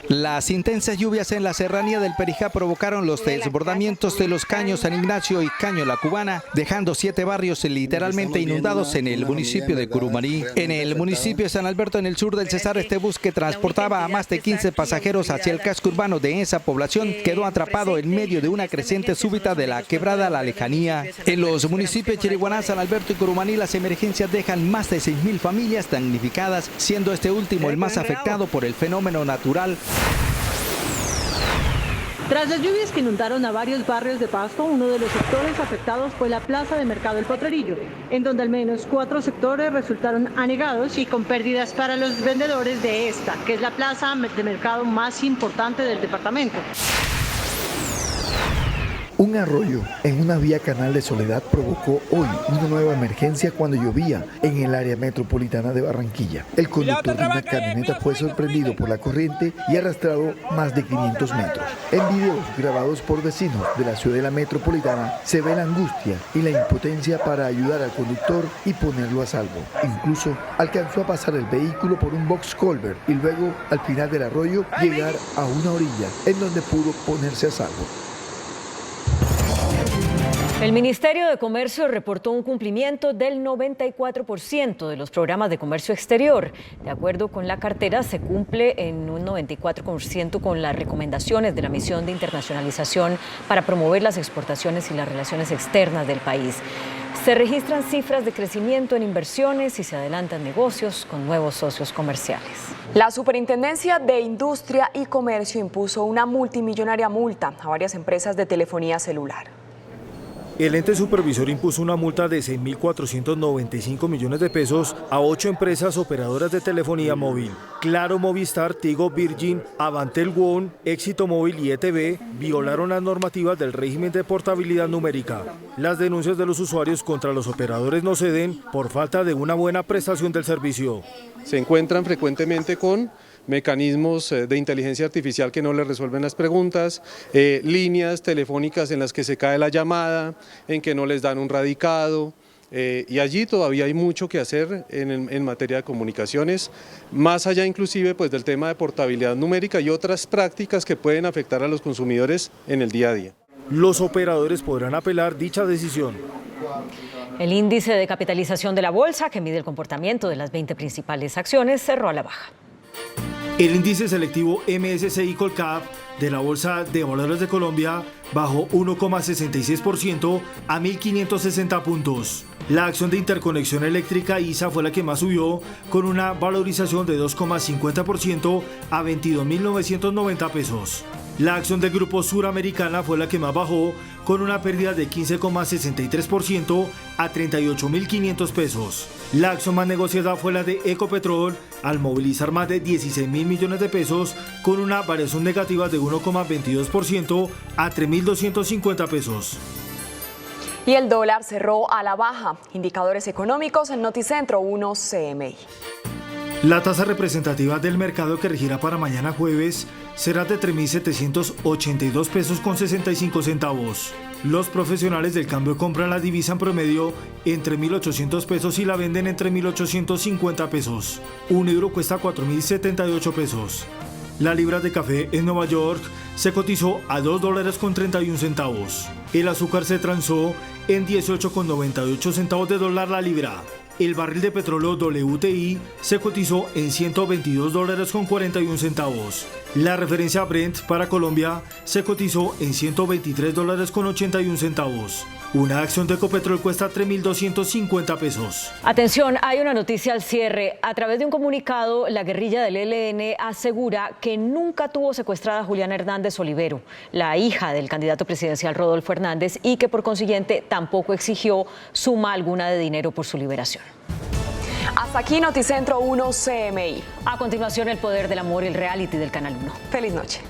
Las intensas lluvias en la serranía del Perijá provocaron los desbordamientos de los caños San Ignacio y Caño La Cubana, dejando 7 barrios literalmente inundados en el municipio de Curumarí. En el municipio de San Alberto, en el sur del Cesar, este bus que transportaba a más de 15 pasajeros hacia el casco urbano de esa población quedó atrapado en medio de una creciente súbita de la quebrada La Lejanía. En los municipios de Chiriguaná, San Alberto y Curumarí, las emergencias dejan más de 6.000 familias damnificadas, siendo este último el más afectado por el fenómeno natural. Tras las lluvias que inundaron a varios barrios de Pasto, uno de los sectores afectados fue la plaza de mercado El Potrerillo, en donde al menos 4 sectores resultaron anegados y con pérdidas para los vendedores de esta, que es la plaza de mercado más importante del departamento. Un arroyo en una vía Canal de Soledad provocó hoy una nueva emergencia cuando llovía en el área metropolitana de Barranquilla. El conductor de una camioneta fue sorprendido por la corriente y arrastrado más de 500 metros. En videos grabados por vecinos de la ciudad de la metropolitana se ve la angustia y la impotencia para ayudar al conductor y ponerlo a salvo. Incluso alcanzó a pasar el vehículo por un box culvert y luego, al final del arroyo, llegar a una orilla en donde pudo ponerse a salvo. El Ministerio de Comercio reportó un cumplimiento del 94% de los programas de comercio exterior. De acuerdo con la cartera, se cumple en un 94% con las recomendaciones de la Misión de Internacionalización para promover las exportaciones y las relaciones externas del país. Se registran cifras de crecimiento en inversiones y se adelantan negocios con nuevos socios comerciales. La Superintendencia de Industria y Comercio impuso una multimillonaria multa a varias empresas de telefonía celular. El ente supervisor impuso una multa de 6.495 millones de pesos a 8 empresas operadoras de telefonía móvil. Claro, Movistar, Tigo, Virgin, Avantel One, Éxito Móvil y ETV violaron las normativas del régimen de portabilidad numérica. Las denuncias de los usuarios contra los operadores no ceden por falta de una buena prestación del servicio. Se encuentran frecuentemente con mecanismos de inteligencia artificial que no les resuelven las preguntas, líneas telefónicas en las que se cae la llamada, en que no les dan un radicado, y allí todavía hay mucho que hacer en materia de comunicaciones, más allá inclusive pues, del tema de portabilidad numérica y otras prácticas que pueden afectar a los consumidores en el día a día. Los operadores podrán apelar dicha decisión. El índice de capitalización de la bolsa, que mide el comportamiento de las 20 principales acciones, cerró a la baja. El índice selectivo MSCI Colcap de la Bolsa de Valores de Colombia bajó 1,66% a 1.560 puntos. La acción de Interconexión Eléctrica ISA fue la que más subió, con una valorización de 2,50% a 22.990 pesos. La acción del Grupo Suramericana fue la que más bajó, con una pérdida de 15,63% a 38.500 pesos. La acción más negociada fue la de Ecopetrol, al movilizar más de 16.000 millones de pesos, con una variación negativa de 1,22% a 3.250 pesos. Y el dólar cerró a la baja. Indicadores económicos en Noticentro 1 CMI. La tasa representativa del mercado que regirá para mañana jueves será de 3.782 pesos con 65 centavos. Los profesionales del cambio compran la divisa en promedio entre 1.800 pesos y la venden entre 1.850 pesos. Un euro cuesta 4.078 pesos. La libra de café en Nueva York se cotizó a $2.31. El azúcar se transó en 18,98 centavos de dólar la libra. El barril de petróleo WTI se cotizó en $122,41 centavos. La referencia Brent para Colombia se cotizó en $123,81 centavos. Una acción de Ecopetrol cuesta 3.250 pesos. Atención, hay una noticia al cierre. A través de un comunicado, la guerrilla del ELN asegura que nunca tuvo secuestrada a Juliana Hernández Olivero, la hija del candidato presidencial Rodolfo Hernández, y que por consiguiente tampoco exigió suma alguna de dinero por su liberación. Hasta aquí Noticentro 1 CMI. A continuación, el poder del amor y el reality del Canal 1. Feliz noche.